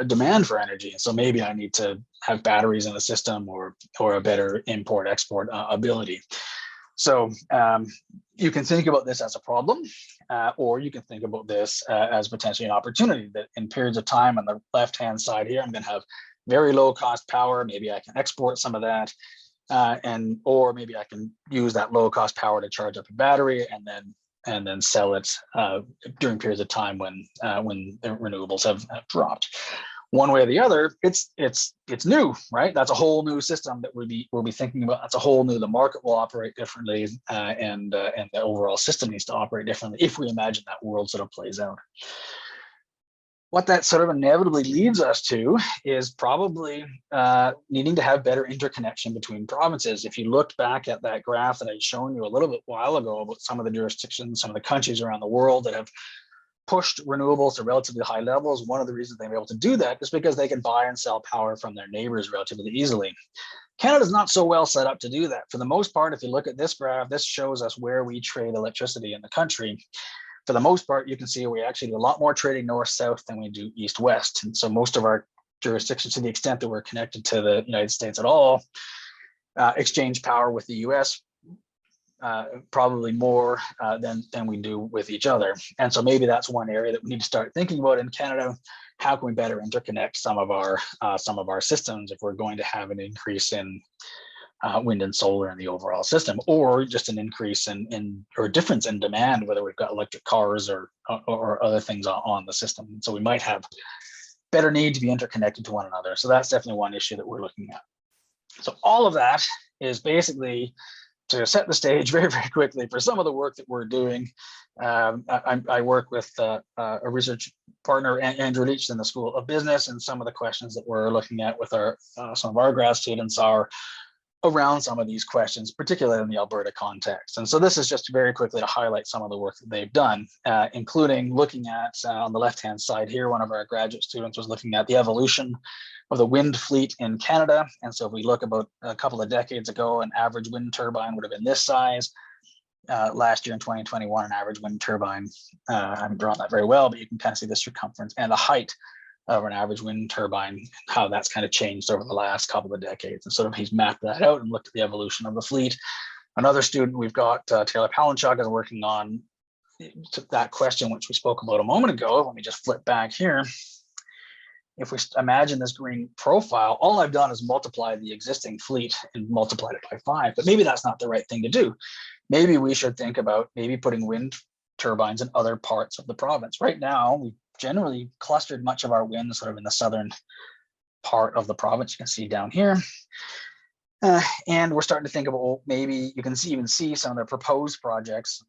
demand for energy. So maybe I need to have batteries in the system or a better import-export ability. So you can think about this as a problem, or you can think about this as potentially an opportunity, that in periods of time on the left-hand side here, I'm going to have very low cost power. Maybe I can export some of that, or maybe I can use that low cost power to charge up a battery and then sell it during periods of time when the renewables have dropped. One way or the other, it's new, right? That's a whole new system that we'll be thinking about. That's a whole new. The market will operate differently, and the overall system needs to operate differently if we imagine that world sort of plays out. What that sort of inevitably leads us to is probably needing to have better interconnection between provinces. If you looked back at that graph that I'd shown you a little bit while ago about some of the jurisdictions, some of the countries around the world that have pushed renewables to relatively high levels, one of the reasons they're able to do that is because they can buy and sell power from their neighbors relatively easily. Canada's not so well set up to do that. For the most part, if you look at this graph, this shows us where we trade electricity in the country. For the most part, you can see we actually do a lot more trading north-south than we do east-west. And so most of our jurisdictions, to the extent that we're connected to the United States at all, exchange power with the US probably more than we do with each other. And so maybe that's one area that we need to start thinking about in Canada. How can we better interconnect some of our systems if we're going to have an increase in wind and solar in the overall system, or just an increase or difference in demand, whether we've got electric cars or other things on the system. So we might have better need to be interconnected to one another. So that's definitely one issue that we're looking at. So all of that is basically to set the stage very, very quickly for some of the work that we're doing. I work with a research partner, Andrew Leach, in the School of Business, and some of the questions that we're looking at with some of our grad students are around some of these questions, particularly in the Alberta context. And so this is just very quickly to highlight some of the work that they've done, including looking at, on the left-hand side here, one of our graduate students was looking at the evolution of the wind fleet in Canada. And so if we look about a couple of decades ago, an average wind turbine would have been this size. Last year in 2021, an average wind turbine, I haven't drawn that very well, but you can kind of see the circumference and the height of an average wind turbine, how that's kind of changed over the last couple of decades. And sort of he's mapped that out and looked at the evolution of the fleet. Another student we've got, Taylor Palin, is working on that question, which we spoke about a moment ago. Let me just flip back here. if we imagine this green profile, all I've done is multiply the existing fleet and multiplied it by 5, but maybe that's not the right thing to do. Maybe we should think about maybe putting wind turbines in other parts of the province. Right now, we've generally clustered much of our wind sort of in the southern part of the province. You can see down here. And we're starting to think about, well, maybe you can even see some of the proposed projects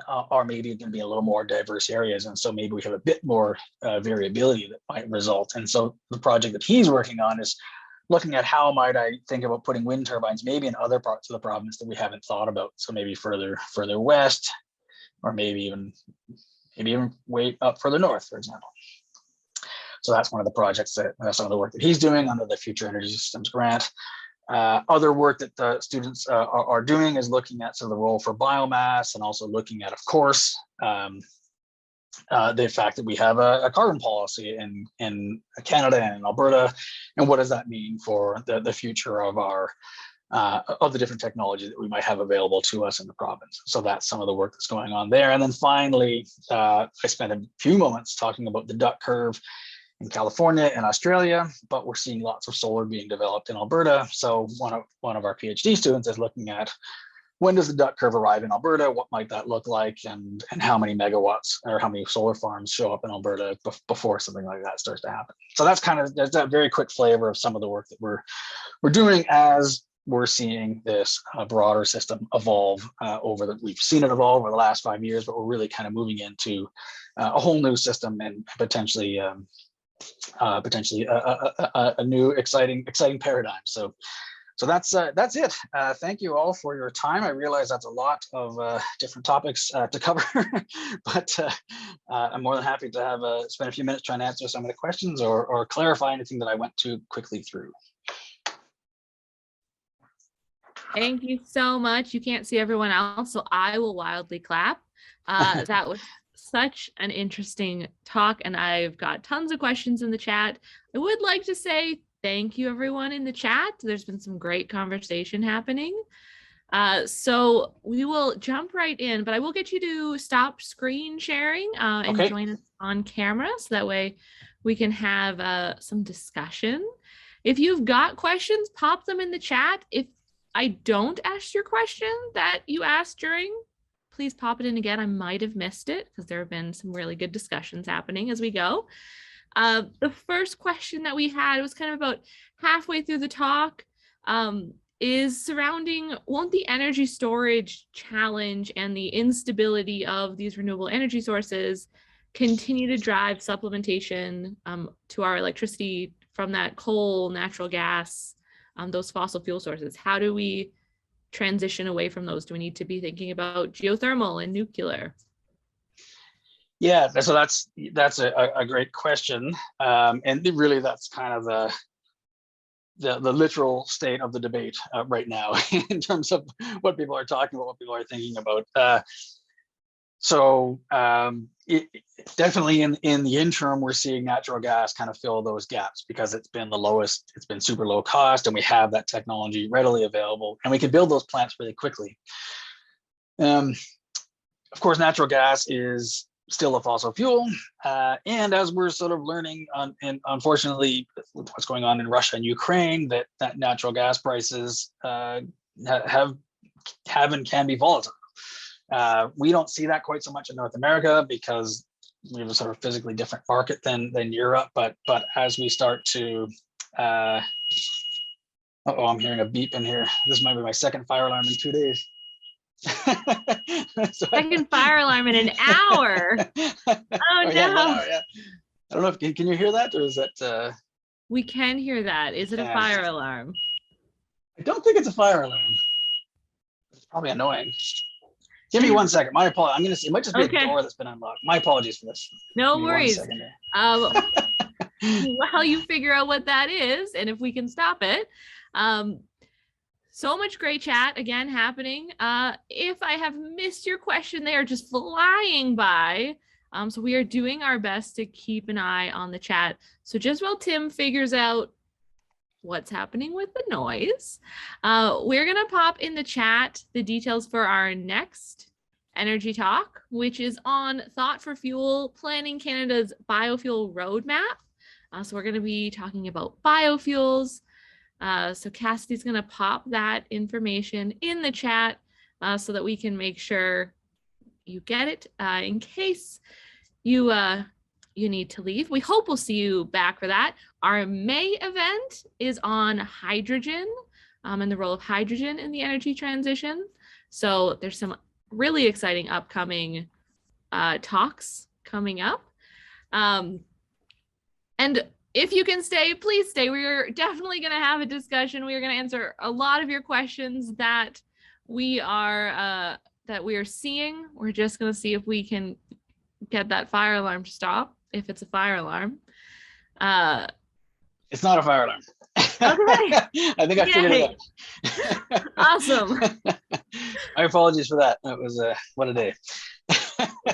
are maybe going to be a little more diverse areas. And so maybe we have a bit more variability that might result. And so the project that he's working on is looking at how might I think about putting wind turbines maybe in other parts of the province that we haven't thought about. So maybe further west, or maybe even way up further north, for example. So that's one of the projects that some of the work that he's doing under the Future Energy Systems grant. Other work that the students are doing is looking at sort of the role for biomass, and also looking at, of course, the fact that we have a carbon policy in Canada and in Alberta, and what does that mean for the future of our of the different technology that we might have available to us in the province. So that's some of the work that's going on there. And then finally, I spent a few moments talking about the duck curve in California and Australia, but we're seeing lots of solar being developed in Alberta. So one of our PhD students is looking at, when does the duck curve arrive in Alberta? What might that look like? And how many megawatts or how many solar farms show up in Alberta before something like that starts to happen? So that's that very quick flavor of some of the work that we're doing as we're seeing this broader system evolve we've seen it evolve over the last 5 years, but we're really kind of moving into a whole new system, and potentially a new exciting paradigm. So that's it. Thank you all for your time. I realize that's a lot of different topics to cover, but I'm more than happy to have spend a few minutes trying to answer some of the questions or clarify anything that I went too quickly through. Thank you so much. You can't see everyone else, so I will wildly clap. That was such an interesting talk, and I've got tons of questions in the chat. I would like to say thank you, everyone in the chat. There's been some great conversation happening. So we will jump right in, but I will get you to stop screen sharing and join us on camera, so that way we can have some discussion. If you've got questions, pop them in the chat. If I don't ask your question that you asked during, please pop it in again. I might have missed it because there have been some really good discussions happening as we go. The first question that we had was kind of about halfway through the talk, is surrounding, won't the energy storage challenge and the instability of these renewable energy sources continue to drive supplementation to our electricity from that coal, natural gas, those fossil fuel sources? How do we transition away from those? Do we need to be thinking about geothermal and nuclear? Yeah, so that's a great question, and really that's kind of the literal state of the debate right now in terms of what people are talking about, what people are thinking about. Definitely in the interim, we're seeing natural gas kind of fill those gaps because it's been the lowest, it's been super low cost, and we have that technology readily available, and we can build those plants really quickly. Of course, natural gas is still a fossil fuel, and as we're sort of learning and unfortunately with what's going on in Russia and Ukraine, that natural gas prices have and can be volatile. We don't see that quite so much in North America because we have a sort of physically different market than Europe, but as we start to I'm hearing a beep in here. This might be my second fire alarm in 2 days. Second fire alarm in an hour. Oh no. Yeah. I don't know if can you hear that, or is that we can hear that. Is it a fire alarm? I don't think it's a fire alarm. It's probably annoying. Give me 1 second. My apologies. I'm gonna see. It might just be a door that's been unlocked. My apologies for this. No worries. While you figure out what that is and if we can stop it. So much great chat again happening. If I have missed your question, they are just flying by. So we are doing our best to keep an eye on the chat. So just while Tim figures out what's happening with the noise, we're gonna pop in the chat the details for our next energy talk, which is on Thought for Fuel, Planning Canada's Biofuel Roadmap. So we're going to be talking about biofuels. So Cassidy's going to pop that information in the chat so that we can make sure you get it in case you need to leave. We hope we'll see you back for that. Our May event is on hydrogen and the role of hydrogen in the energy transition. So there's some really exciting upcoming talks coming up. And if you can stay, please stay. We're definitely going to have a discussion. We are going to answer a lot of your questions that we are seeing. We're just going to see if we can get that fire alarm to stop, if it's a fire alarm. It's not a fire alarm. Okay. I think I figured it out. Awesome. My apologies for that. That was what a day.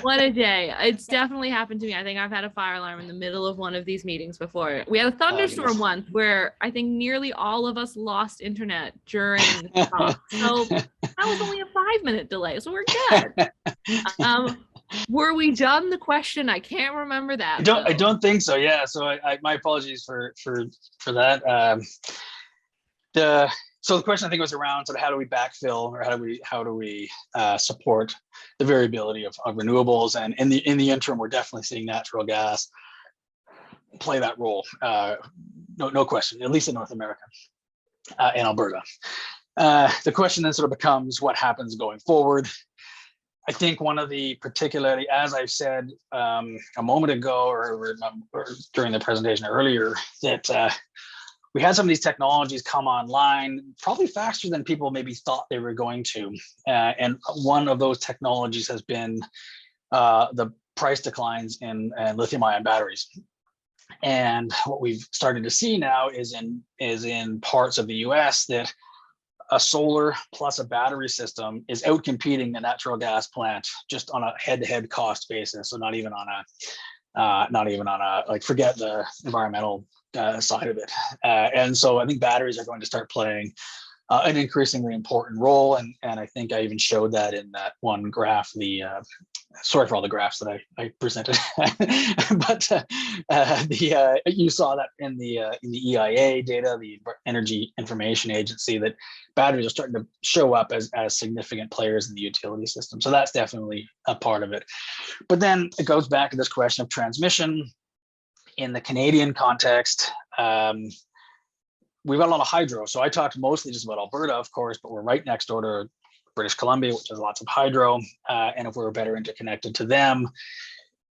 What a day. It's definitely happened to me. I think I've had a fire alarm in the middle of one of these meetings before. We had a thunderstorm once where I think nearly all of us lost internet during the talk. So that was only a 5-minute delay. So we're good. Were we done the question? I can't remember that. I don't think so. Yeah. So I my apologies for that. So the question I think was around sort of how do we backfill, or how do we support the variability of renewables, and in the interim, we're definitely seeing natural gas play that role. No question, at least in North America, in Alberta. The question then sort of becomes what happens going forward. I think one of the particularly, as I've said a moment ago, or during the presentation earlier, that we had some of these technologies come online probably faster than people maybe thought they were going to. And one of those technologies has been the price declines in lithium-ion batteries. And what we've started to see now is in parts of the US that a solar plus a battery system is outcompeting the natural gas plant just on a head-to-head cost basis. So not even on a like, forget the environmental side of it. And so I think batteries are going to start playing an increasingly important role. And I think I even showed that in that one graph, sorry for all the graphs that I presented, but you saw that in the EIA data, the Energy Information Agency, that batteries are starting to show up as significant players in the utility system. So that's definitely a part of it. But then it goes back to this question of transmission. In the Canadian context, we've got a lot of hydro. So I talked mostly just about Alberta, of course, but we're right next door to British Columbia, which has lots of hydro. And if we were better interconnected to them,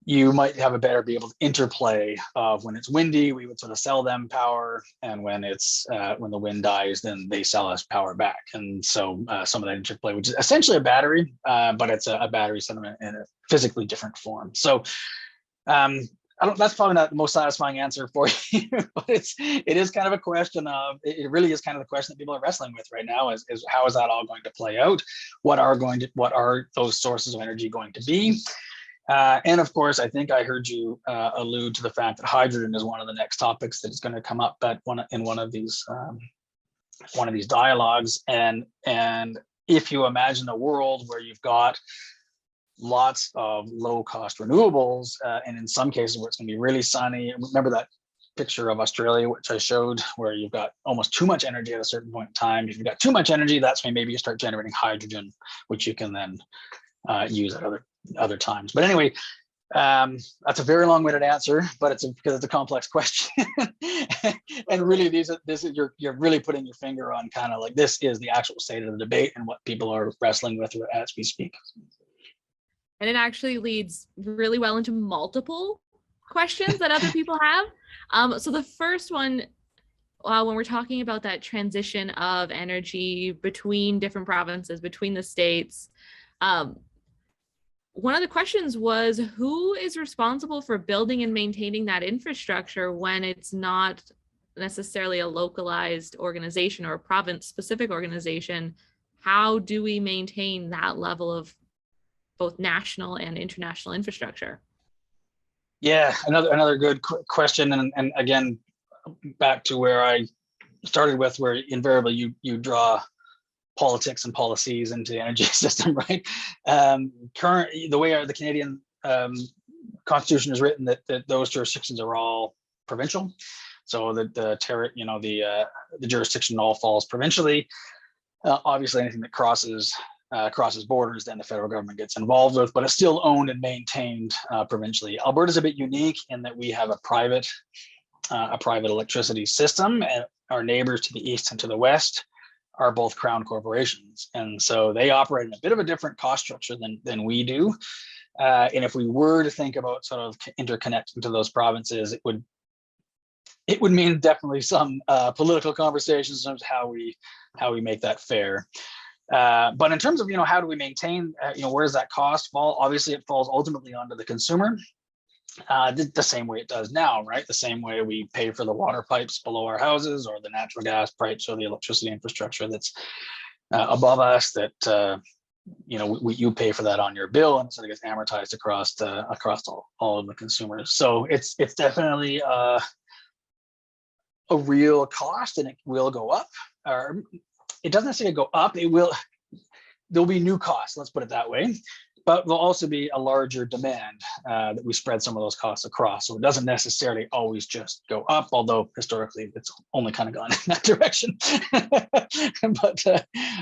you might have be able to interplay of when it's windy, we would sort of sell them power. And when it's when the wind dies, then they sell us power back. And so some of that interplay, which is essentially a battery, but it's a battery sentiment in a physically different form. So that's probably not the most satisfying answer for you, but it is kind of a question of, it really is kind of the question that people are wrestling with right now is how is that all going to play out? What are those sources of energy going to be? And of course, I think I heard you allude to the fact that hydrogen is one of the next topics that is going to come up in one of these dialogues. And if you imagine a world where you've got lots of low-cost renewables, and in some cases where it's going to be really sunny. Remember that picture of Australia, which I showed, where you've got almost too much energy at a certain point in time. If you've got too much energy, that's when maybe you start generating hydrogen, which you can then use at other times. But anyway, that's a very long-winded answer, but because it's a complex question. And really, you're really putting your finger on kind of like, this is the actual state of the debate and what people are wrestling with as we speak. And it actually leads really well into multiple questions that other people have. So the first one, when we're talking about that transition of energy between different provinces, between the states, one of the questions was, who is responsible for building and maintaining that infrastructure when it's not necessarily a localized organization or a province-specific organization? How do we maintain that level of both national and international infrastructure? Yeah, another good question, and again, back to where I started with, where invariably you draw politics and policies into the energy system, right? The way the Canadian Constitution is written, that those jurisdictions are all provincial. So the jurisdiction all falls provincially. Obviously, anything that crosses borders, then the federal government gets involved with, but it's still owned and maintained provincially. Alberta's a bit unique in that we have a private electricity system, and our neighbors to the east and to the west are both crown corporations, and so they operate in a bit of a different cost structure than we do. And if we were to think about sort of interconnecting to those provinces, it would mean definitely some political conversations in terms of how we make that fair. But in terms of, how do we maintain, where does that cost fall? Obviously, it falls ultimately onto the consumer, the same way it does now, right? The same way we pay for the water pipes below our houses, or the natural gas pipes, or the electricity infrastructure that's above us, that you pay for that on your bill, and so it gets amortized across all of the consumers. So it's definitely a real cost, and it will go up. Or it doesn't necessarily go up. There'll be new costs, let's put it that way, but there'll also be a larger demand that we spread some of those costs across. So it doesn't necessarily always just go up, although historically it's only kind of gone in that direction. But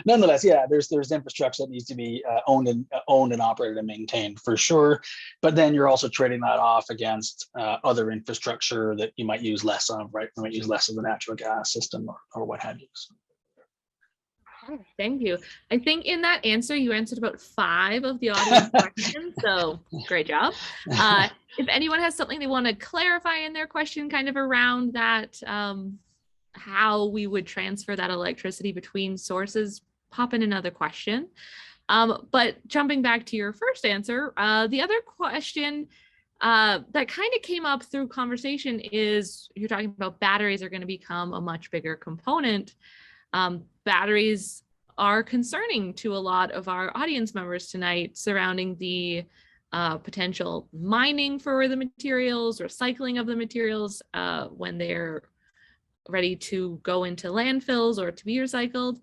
nonetheless, yeah, there's infrastructure that needs to be owned and operated and maintained for sure. But then you're also trading that off against other infrastructure that you might use less of, right? You might use less of the natural gas system or what have you. Thank you. I think in that answer, you answered about 5 of the audience questions, so great job. If anyone has something they want to clarify in their question kind of around that, how we would transfer that electricity between sources, pop in another question. But jumping back to your first answer, the other question that kind of came up through conversation is, you're talking about batteries are going to become a much bigger component. Batteries are concerning to a lot of our audience members tonight, surrounding the potential mining for the materials, recycling of the materials when they're ready to go into landfills or to be recycled.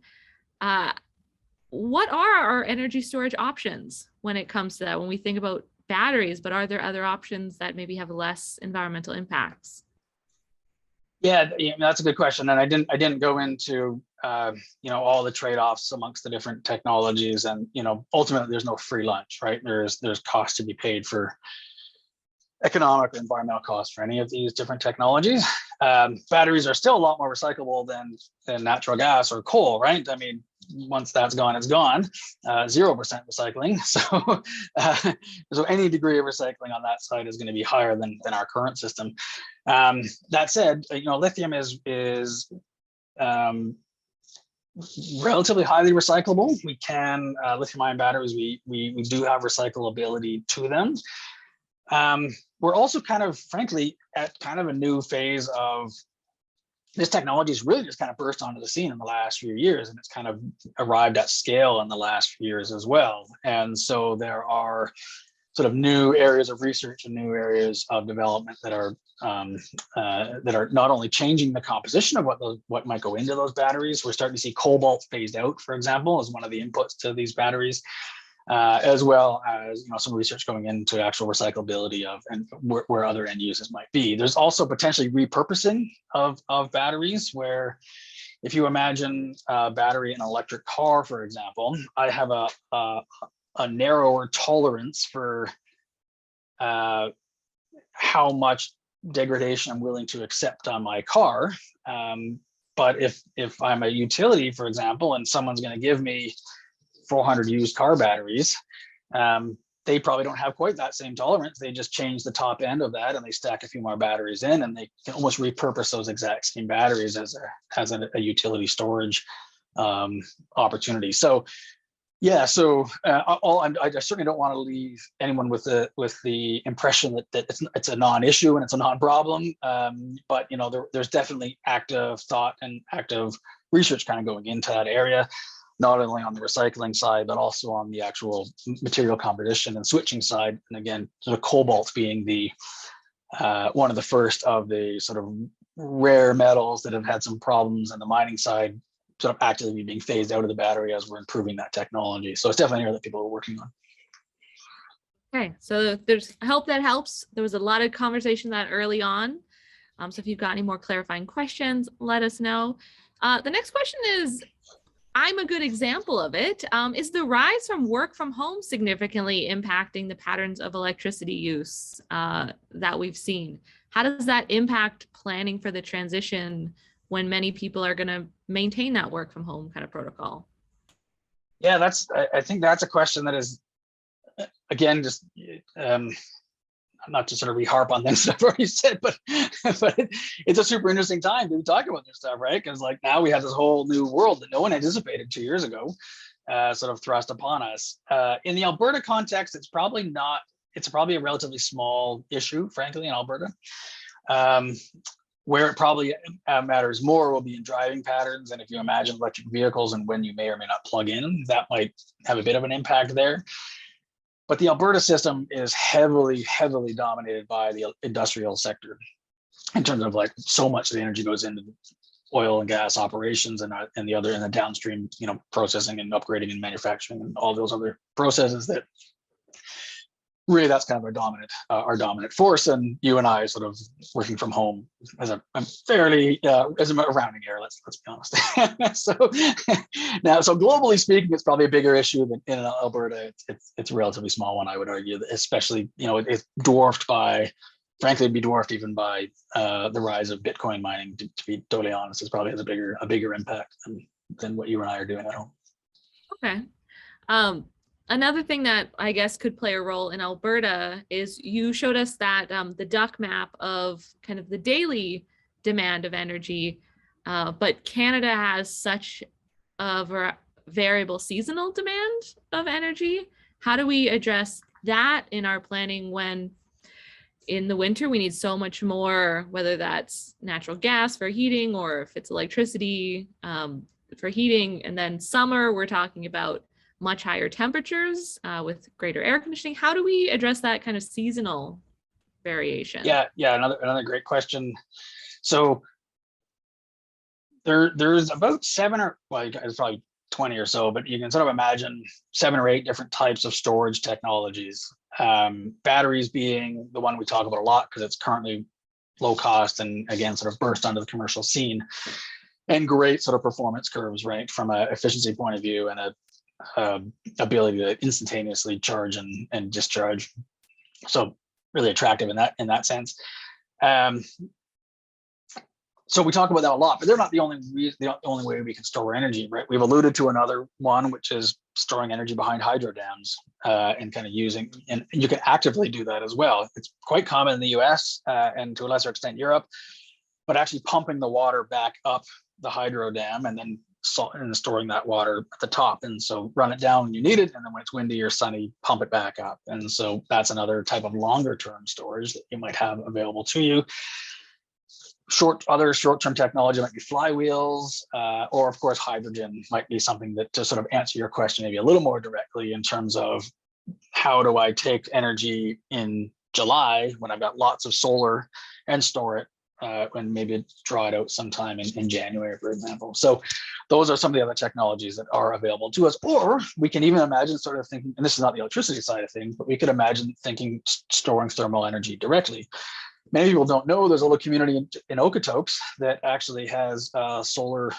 What are our energy storage options when it comes to that, when we think about batteries, but are there other options that maybe have less environmental impacts? Yeah, that's a good question, and I didn't go into all the trade-offs amongst the different technologies, and ultimately there's no free lunch, right? There's cost to be paid for economic or environmental costs for any of these different technologies. Batteries are still a lot more recyclable than natural gas or coal, right? I mean, once that's gone, it's gone. 0% recycling. So any degree of recycling on that side is going to be higher than our current system. That said, lithium is relatively highly recyclable. We can lithium-ion batteries. We do have recyclability to them. We're also kind of, frankly, at kind of a new phase of this technology is really just kind of burst onto the scene in the last few years, and it's kind of arrived at scale in the last few years as well. And so there are sort of new areas of research and new areas of development that are not only changing the composition of what might go into those batteries. We're starting to see cobalt phased out, for example, as one of the inputs to these batteries. As well as some research going into actual recyclability of and where other end uses might be. There's also potentially repurposing of batteries, where if you imagine a battery in an electric car, for example, I have a narrower tolerance for how much degradation I'm willing to accept on my car. But if I'm a utility, for example, and someone's going to give me 400 used car batteries, they probably don't have quite that same tolerance. They just change the top end of that and they stack a few more batteries in, and they can almost repurpose those exact same batteries as a utility storage opportunity. So yeah, so I certainly don't want to leave anyone with the impression that it's a non-issue and it's a non-problem. But there's definitely active thought and active research kind of going into that area, not only on the recycling side, but also on the actual material composition and switching side. And again, sort of cobalt being the one of the first of the sort of rare metals that have had some problems in the mining side, sort of actively being phased out of the battery as we're improving that technology. So it's definitely an area that people are working on. Okay, so I hope that helps. There was a lot of conversation that early on. So if you've got any more clarifying questions, let us know. The next question is, I'm a good example of it. Is the rise from work from home significantly impacting the patterns of electricity use that we've seen? How does that impact planning for the transition when many people are going to maintain that work from home kind of protocol? Yeah, I think that's a question that is, again, just not to sort of re-harp on things I've already said, but it's a super interesting time to be talking about this stuff, right? Because like now we have this whole new world that no one anticipated 2 years ago, sort of thrust upon us. In the Alberta context, it's probably a relatively small issue, frankly, in Alberta. Where it probably matters more will be in driving patterns. And if you imagine electric vehicles and when you may or may not plug in, that might have a bit of an impact there. But the Alberta system is heavily, heavily dominated by the industrial sector in terms of like so much of the energy goes into oil and gas operations and the downstream, processing and upgrading and manufacturing and all those other processes that really that's kind of our dominant force. And you and I sort of working from home as a fairly as a rounding error. Let's be honest. So globally speaking, it's probably a bigger issue than in Alberta. It's a relatively small one, I would argue. Especially it's dwarfed by, frankly, it'd be dwarfed even by the rise of Bitcoin mining. To be totally honest, it probably has a bigger impact than what you and I are doing at home. Okay. Another thing that I guess could play a role in Alberta is you showed us that the duck map of kind of the daily demand of energy, but Canada has such a variable seasonal demand of energy. How do we address that in our planning when in the winter we need so much more, whether that's natural gas for heating or if it's electricity for heating, and then summer we're talking about much higher temperatures with greater air conditioning. How do we address that kind of seasonal variation? Yeah, another great question. So there's about it's probably 20 or so, but you can sort of imagine 7 or 8 different types of storage technologies. Batteries being the one we talk about a lot because it's currently low cost and again sort of burst onto the commercial scene and great sort of performance curves, right, from an efficiency point of view and a ability to instantaneously charge and discharge. So really attractive in that sense. So we talk about that a lot, but they're not the only way we can store energy, right? We've alluded to another one, which is storing energy behind hydro dams and kind of using, and you can actively do that as well. It's quite common in the US and to a lesser extent Europe, but actually pumping the water back up the hydro dam and then storing that water at the top, and so run it down when you need it, and then when it's windy or sunny, pump it back up. And so that's another type of longer term storage that you might have available to you. Other short-term technology might be flywheels, or of course hydrogen might be something that, to sort of answer your question maybe a little more directly in terms of how do I take energy in July when I've got lots of solar and store it and maybe draw it out sometime in January, for example. So those are some of the other technologies that are available to us. Or we can even imagine sort of thinking, and this is not the electricity side of things, but we could imagine thinking storing thermal energy directly. Many people don't know there's a little community in Okotoks that actually has solar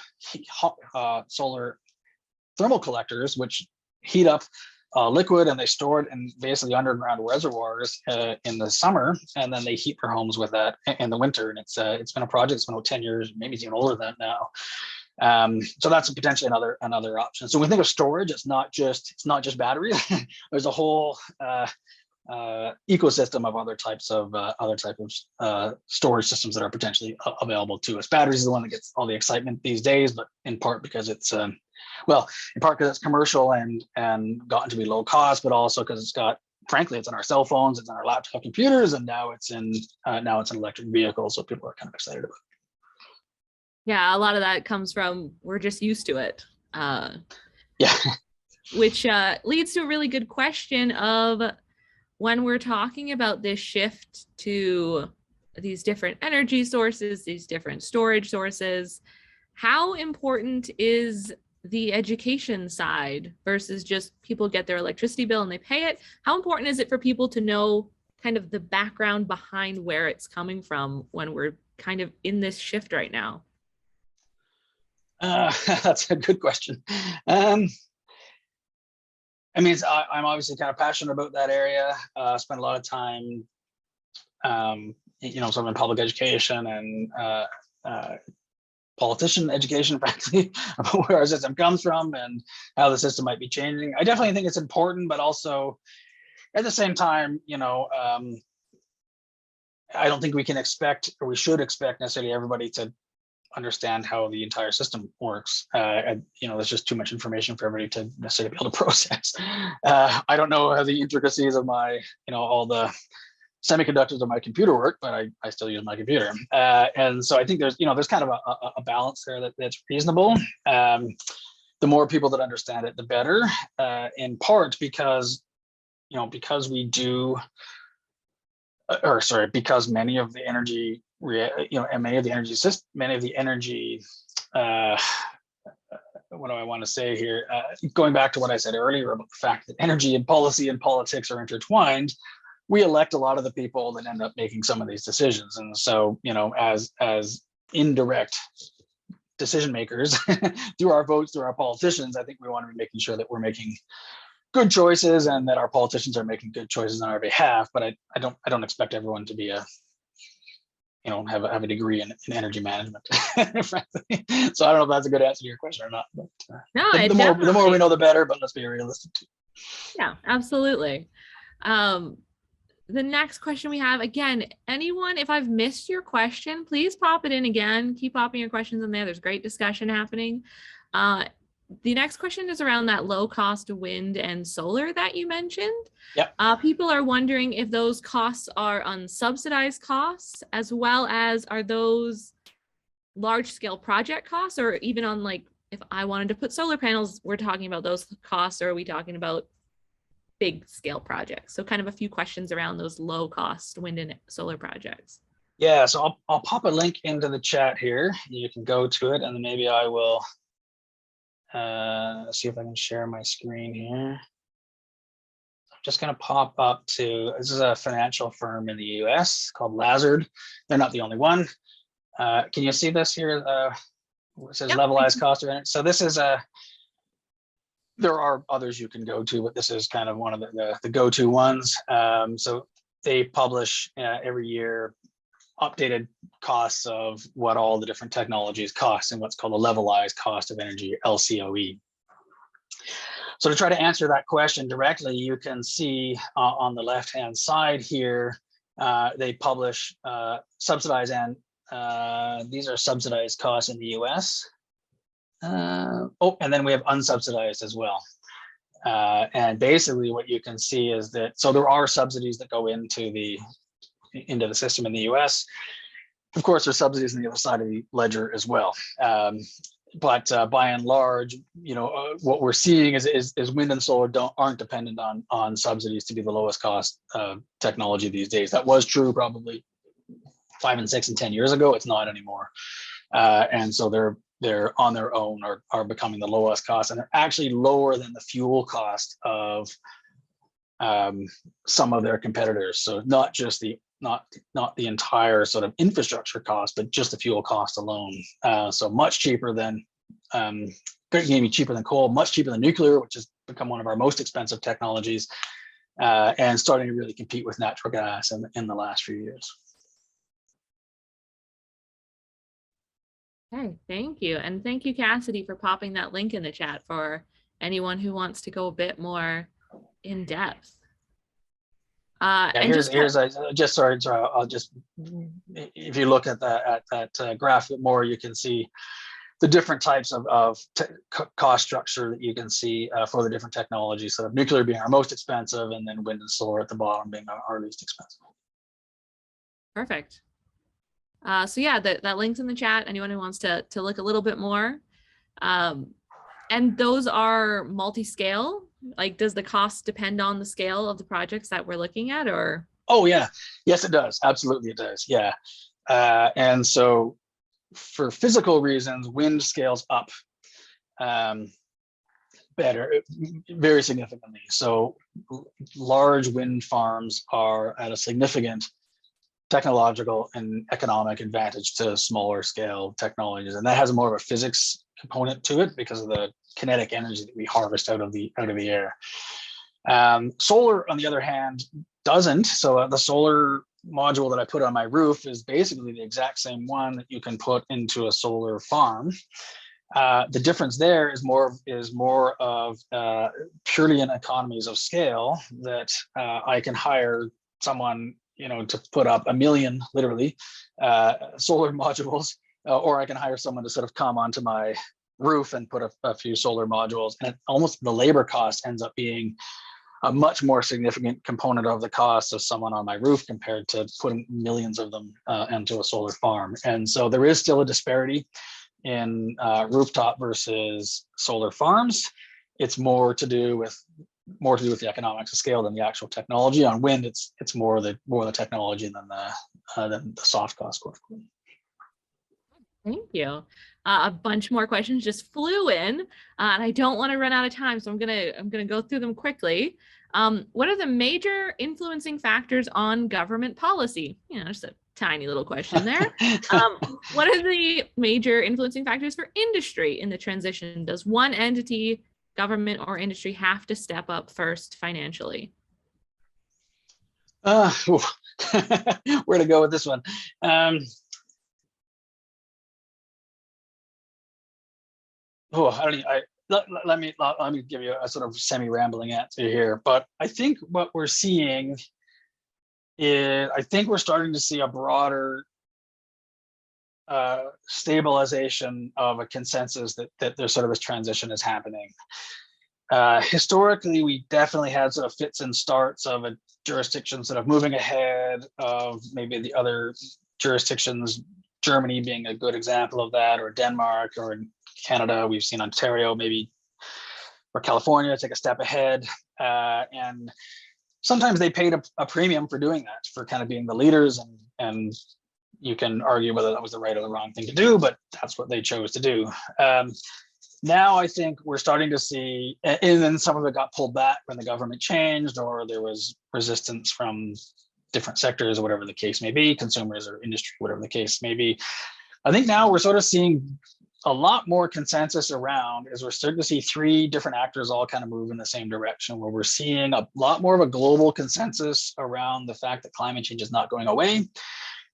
thermal collectors, which heat up liquid and they store it in basically underground reservoirs in the summer, and then they heat their homes with that in the winter. And it's been a project that's been about 10 years, maybe it's even older than that now. So that's potentially another option. So when we think of storage, it's not just batteries. There's a whole ecosystem of other types of storage systems that are potentially available to us. Batteries is the one that gets all the excitement these days, but in part because it's commercial and gotten to be low cost, but also because it's in our cell phones, it's in our laptop computers, and now it's in electric vehicles. So people are kind of excited about it. Yeah, a lot of that comes from we're just used to it. Yeah. Which leads to a really good question of when we're talking about this shift to these different energy sources, these different storage sources, how important is the education side versus just people get their electricity bill and they pay it? How important is it for people to know kind of the background behind where it's coming from when we're kind of in this shift right now? That's a good question. I mean, I'm obviously kind of passionate about that area. Spent a lot of time, sort of in public education and politician education, frankly, about where our system comes from and how the system might be changing. I definitely think it's important, but also at the same time, I don't think we can expect, or we should expect necessarily everybody to understand how the entire system works. There's just too much information for everybody to necessarily be able to process. I don't know how the intricacies of my, all the semiconductors of my computer work, but I still use my computer. And so I think there's kind of a balance there that's reasonable. The more people that understand it, the better, in part because we do, because many of the energy, and many of the energy, what do I want to say here? Going back to what I said earlier about the fact that energy and policy and politics are intertwined, we elect a lot of the people that end up making some of these decisions. And so, as indirect decision makers through our votes, through our politicians, I think we want to be making sure that we're making good choices and that our politicians are making good choices on our behalf. But I don't expect everyone to be have a degree in energy management, frankly. So I don't know if that's a good answer to your question or not. But no, the more we know, the better. But let's be realistic too. Yeah, absolutely. The next question we have, again, anyone, if I've missed your question, please pop it in again. Keep popping your questions in there. There's great discussion happening. The next question is around that low cost wind and solar that you mentioned. Yep. People are wondering if those costs are unsubsidized costs, as well as are those large scale project costs, or even on, like, if I wanted to put solar panels, we're talking about those costs, or are we talking about big scale projects? So kind of a few questions around those low cost wind and solar projects. Yeah, so I'll pop a link into the chat here. You can go to it, and then maybe I will see if I can share my screen here. I'm just going to pop up to, this is a financial firm in the US called Lazard. They're not the only one. Can you see this here? It says levelized cost of energy. So this is there are others you can go to, but this is kind of one of the go-to ones. So they publish every year updated costs of what all the different technologies cost and what's called a levelized cost of energy, LCOE. So to try to answer that question directly, you can see on the left-hand side here, they publish subsidized, and these are subsidized costs in the US. And then we have unsubsidized as well. And basically what you can see is that, so there are subsidies that go into the system in the US. Of course, there's subsidies on the other side of the ledger as well. But by and large, what we're seeing is wind and solar aren't dependent on subsidies to be the lowest cost technology these days. That was true probably 5 and 6 and 10 years ago. It's not anymore. And so they're on their own are becoming the lowest cost, and they're actually lower than the fuel cost of some of their competitors. So not just not the entire sort of infrastructure cost, but just the fuel cost alone. So much cheaper than maybe cheaper than coal, much cheaper than nuclear, which has become one of our most expensive technologies, and starting to really compete with natural gas in the last few years. Okay, thank you. And thank you, Cassidy, for popping that link in the chat for anyone who wants to go a bit more in depth. Yeah, and I'll just, if you look at that graph more, you can see the different types of cost structure that you can see for the different technologies. So nuclear being our most expensive, and then wind and solar at the bottom being our least expensive. Perfect. So yeah, that link's in the chat. Anyone who wants to look a little bit more. And those are multi-scale. Like, does the cost depend on the scale of the projects that we're looking at, or? Oh yeah, yes it does. Absolutely it does. Yeah. And so for physical reasons, wind scales up better, very significantly. So large wind farms are at a significant technological and economic advantage to smaller scale technologies, and that has more of a physics component to it because of the kinetic energy that we harvest out of the air. Solar, on the other hand, doesn't. So the solar module that I put on my roof is basically the exact same one that you can put into a solar farm. The difference there is more of purely in economies of scale, that I can hire someone, to put up 1 million, literally, solar modules, or I can hire someone to sort of come onto my roof and put a few solar modules, and almost the labor cost ends up being a much more significant component of the cost of someone on my roof compared to putting millions of them into a solar farm. And so there is still a disparity in rooftop versus solar farms. It's more to do with the economics of scale than the actual technology. On wind, it's more the technology than the soft cost. Thank you. A bunch more questions just flew in, and I don't want to run out of time, so I'm gonna go through them quickly. What are the major influencing factors on government policy? Just a tiny little question there. What are the major influencing factors for industry in the transition? Does one entity, government or industry, have to step up first financially? Where to go with this one? Let me give you a sort of semi-rambling answer here. But I think what we're seeing is, I think we're starting to see a broader stabilization of a consensus that there's sort of this transition is happening. Historically, we definitely had sort of fits and starts of a jurisdiction sort of moving ahead of maybe the other jurisdictions, Germany being a good example of that, or Denmark, or in Canada, we've seen Ontario maybe, or California take a step ahead. And sometimes they paid a premium for doing that, for kind of being the leaders, and you can argue whether that was the right or the wrong thing to do, but that's what they chose to do. Now I think we're starting to see, and then some of it got pulled back when the government changed, or there was resistance from different sectors, or whatever the case may be, consumers or industry, whatever the case may be. I think now we're sort of seeing a lot more consensus around, as we're starting to see 3 different actors all kind of move in the same direction, where we're seeing a lot more of a global consensus around the fact that climate change is not going away,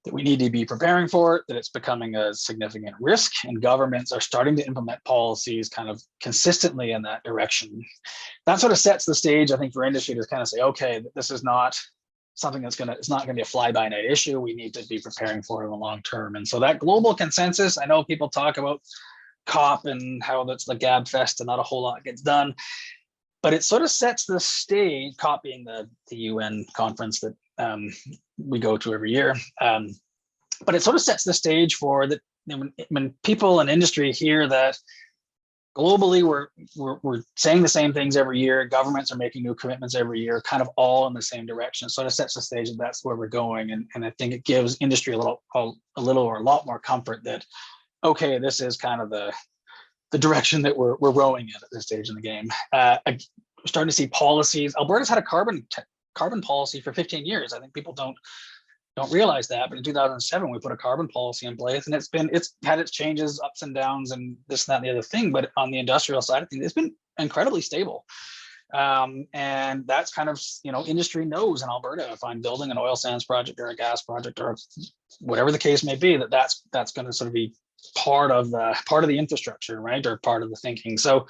that we need to be preparing for it, that it's becoming a significant risk, and governments are starting to implement policies kind of consistently in that direction. That sort of sets the stage, I think, for industry to kind of say, okay, this is not something it's not going to be a fly-by-night issue. We need to be preparing for it in the long term. And so that global consensus, I know people talk about COP and how that's the gab fest and not a whole lot gets done, but it sort of sets the stage, COP being the UN conference that we go to every year. But it sort of sets the stage for that when people in industry hear that globally we're saying the same things every year, governments are making new commitments every year, kind of all in the same direction. So it sets the stage that that's where we're going. And I think it gives industry a lot more comfort that, okay, this is kind of the direction that we're rowing in at this stage in the game. We're starting to see policies. Alberta's had a carbon policy for 15 years. I think people don't realize that, but in 2007 we put a carbon policy in place, and it's had its changes, ups and downs, and this, that, and the other thing. But on the industrial side of things, it's been incredibly stable. And that's kind of, industry knows in Alberta, if I'm building an oil sands project or a gas project or whatever the case may be, that's going to sort of be part of the infrastructure, right, or part of the thinking. So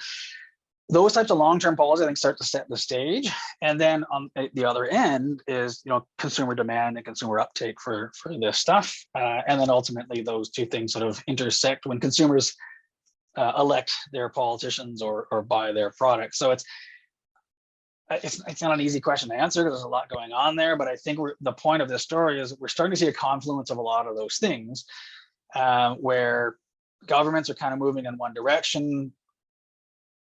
those types of long-term policies, I think, start to set the stage. And then on the other end is, consumer demand and consumer uptake for this stuff. And then ultimately those two things sort of intersect when consumers elect their politicians or buy their products. So it's not an easy question to answer because there's a lot going on there. But I think the point of this story is we're starting to see a confluence of a lot of those things, where governments are kind of moving in one direction.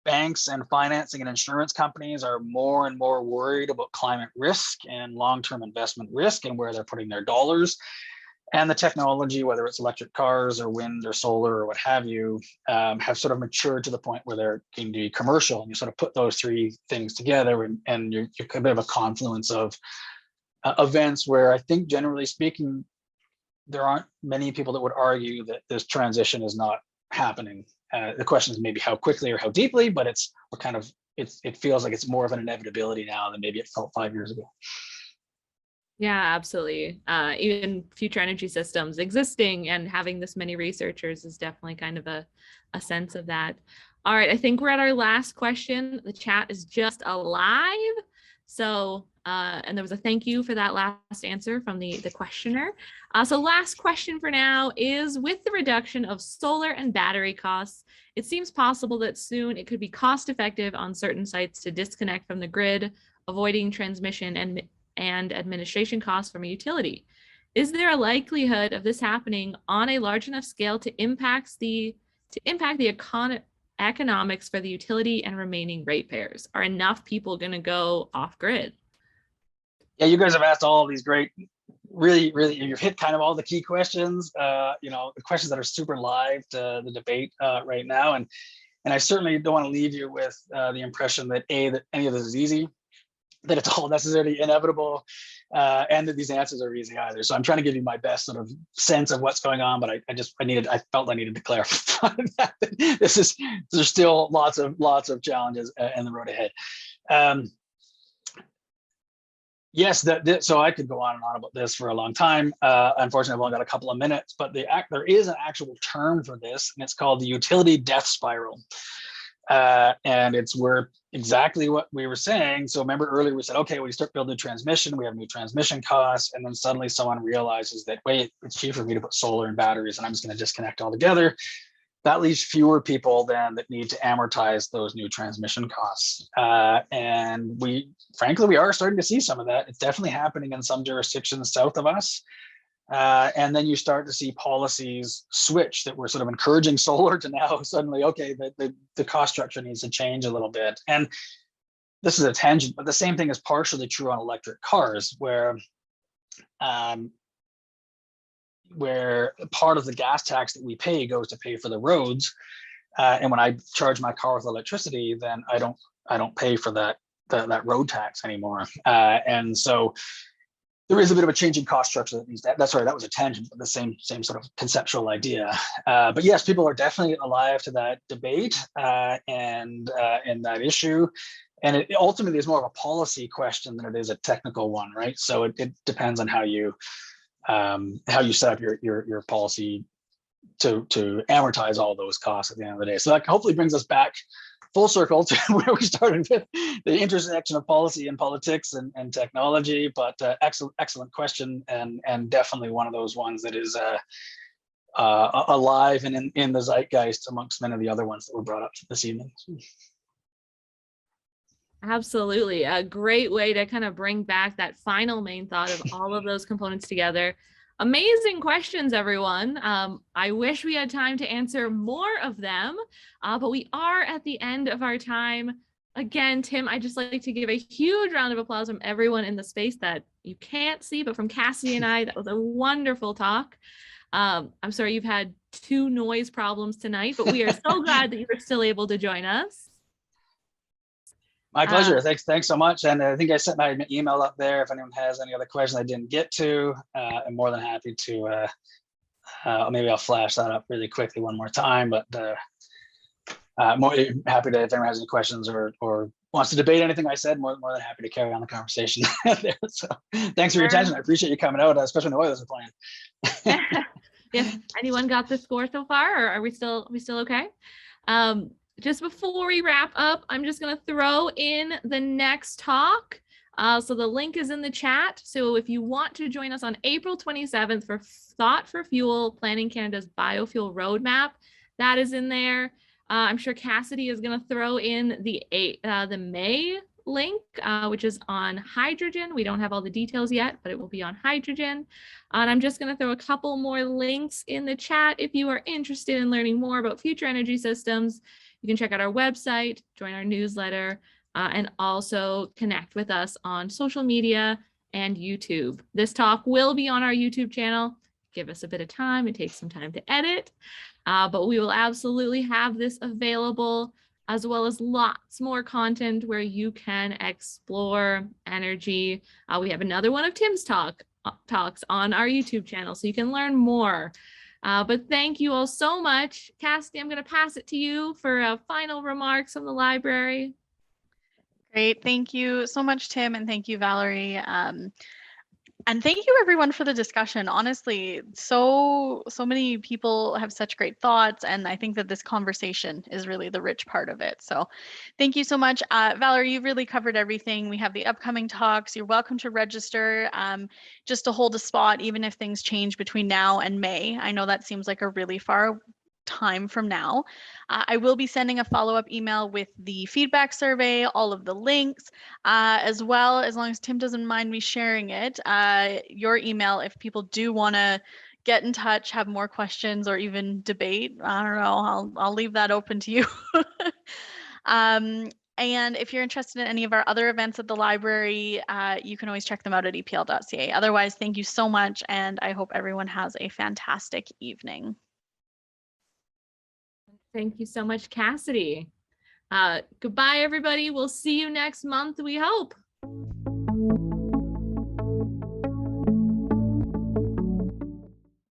Banks and financing and insurance companies are more and more worried about climate risk and long-term investment risk and where they're putting their dollars. And the technology, whether it's electric cars or wind or solar or what have you, have sort of matured to the point where they're going to be commercial. And you sort of put those three things together, and you're a bit of a confluence of events where I think, generally speaking, there aren't many people that would argue that this transition is not happening. The question is maybe how quickly or how deeply, but it feels like it's more of an inevitability now than maybe it felt 5 years ago. Yeah, absolutely. Even future energy systems existing and having this many researchers is definitely kind of a sense of that. All right, I think we're at our last question. The chat is just alive. So, and there was a thank you for that last answer from the questioner. So last question for now is, with the reduction of solar and battery costs, it seems possible that soon it could be cost effective on certain sites to disconnect from the grid, avoiding transmission and administration costs from a utility. Is there a likelihood of this happening on a large enough scale to impact the economics for the utility and remaining ratepayers? Are enough people going to go off grid? Yeah, you guys have asked all of these great, really, you've hit kind of all the key questions, the questions that are super live to the debate right now. And I certainly don't want to leave you with the impression that that any of this is easy, that it's all necessarily inevitable, and that these answers are easy either. So I'm trying to give you my best sort of sense of what's going on, but I felt I needed to clarify that there's still lots of challenges in the road ahead. Yes, so I could go on and on about this for a long time. Unfortunately, I've only got a couple of minutes, but there is an actual term for this, and it's called the utility death spiral. And it's where exactly what we were saying. So remember earlier we said, okay, we start building transmission, we have new transmission costs, and then suddenly someone realizes that, wait, it's cheaper for me to put solar and batteries, and I'm just going to disconnect altogether. That leaves fewer people then that need to amortize those new transmission costs. And frankly, we are starting to see some of that. It's definitely happening in some jurisdictions south of us. And then you start to see policies switch that were sort of encouraging solar to now suddenly, okay, the cost structure needs to change a little bit. And this is a tangent, but the same thing is partially true on electric cars, where part of the gas tax that we pay goes to pay for the roads. And when I charge my car with electricity, then I don't pay for that road tax anymore. And so there is a bit of a changing cost structure that needs that. That was a tangent, but the same sort of conceptual idea. But yes, people are definitely alive to that debate and that issue. And it ultimately is more of a policy question than it is a technical one, right? So it depends on how you set up your policy to amortize all those costs at the end of the day. So that hopefully brings us back full circle to where we started with the intersection of policy and politics and technology. But excellent question, and definitely one of those ones that is alive and in the zeitgeist amongst many of the other ones that were brought up this evening. Absolutely. A great way to kind of bring back that final main thought of all of those components together. Amazing questions, everyone. I wish we had time to answer more of them, but we are at the end of our time. Again, Tim, I'd just like to give a huge round of applause from everyone in the space that you can't see, but from Cassidy and I. That was a wonderful talk. I'm sorry you've had 2 noise problems tonight, but we are so glad that you were still able to join us. My pleasure. Thanks so much. And I think I sent my email up there. If anyone has any other questions I didn't get to, I'm more than happy to, maybe I'll flash that up really quickly one more time, but more happy to, if anyone has any questions or wants to debate anything I said, more than happy to carry on the conversation there. So thanks for your attention. I appreciate you coming out, especially when the Oilers are playing. Yeah. Anyone got the score so far, or are we still okay? Just before we wrap up, I'm just going to throw in the next talk. So the link is in the chat. So if you want to join us on April 27th for Thought for Fuel, Planning Canada's Biofuel Roadmap, that is in there. I'm sure Cassidy is going to throw in the May link, which is on hydrogen. We don't have all the details yet, but it will be on hydrogen. And I'm just going to throw a couple more links in the chat. If you are interested in learning more about future energy systems, you can check out our website, join our newsletter, and also connect with us on social media and YouTube. This talk will be on our YouTube channel. give us a bit of time. It takes some time to edit, but we will absolutely have this available, as well as lots more content where you can explore energy. We have another one of Tim's talks on our YouTube channel, so you can learn more. But thank you all so much. Cassidy, I'm going to pass it to you for final remarks from the library. Great. Thank you so much, Tim, and thank you, Valerie. And thank you everyone for the discussion. Honestly, so many people have such great thoughts, and I think that this conversation is really the rich part of it. So thank you so much. Valerie, you really covered everything. We have the upcoming talks. You're welcome to register just to hold a spot, even if things change between now and May. I know that seems like a really far time from now. I will be sending a follow-up email with the feedback survey, all of the links, as well, as long as Tim doesn't mind me sharing it, your email if people do want to get in touch, have more questions, or even debate. I don't know, I'll leave that open to you. And if you're interested in any of our other events at the library, you can always check them out at epl.ca. Otherwise, thank you so much, and I hope everyone has a fantastic evening. Thank you so much, Cassidy. Goodbye, everybody. We'll see you next month, we hope.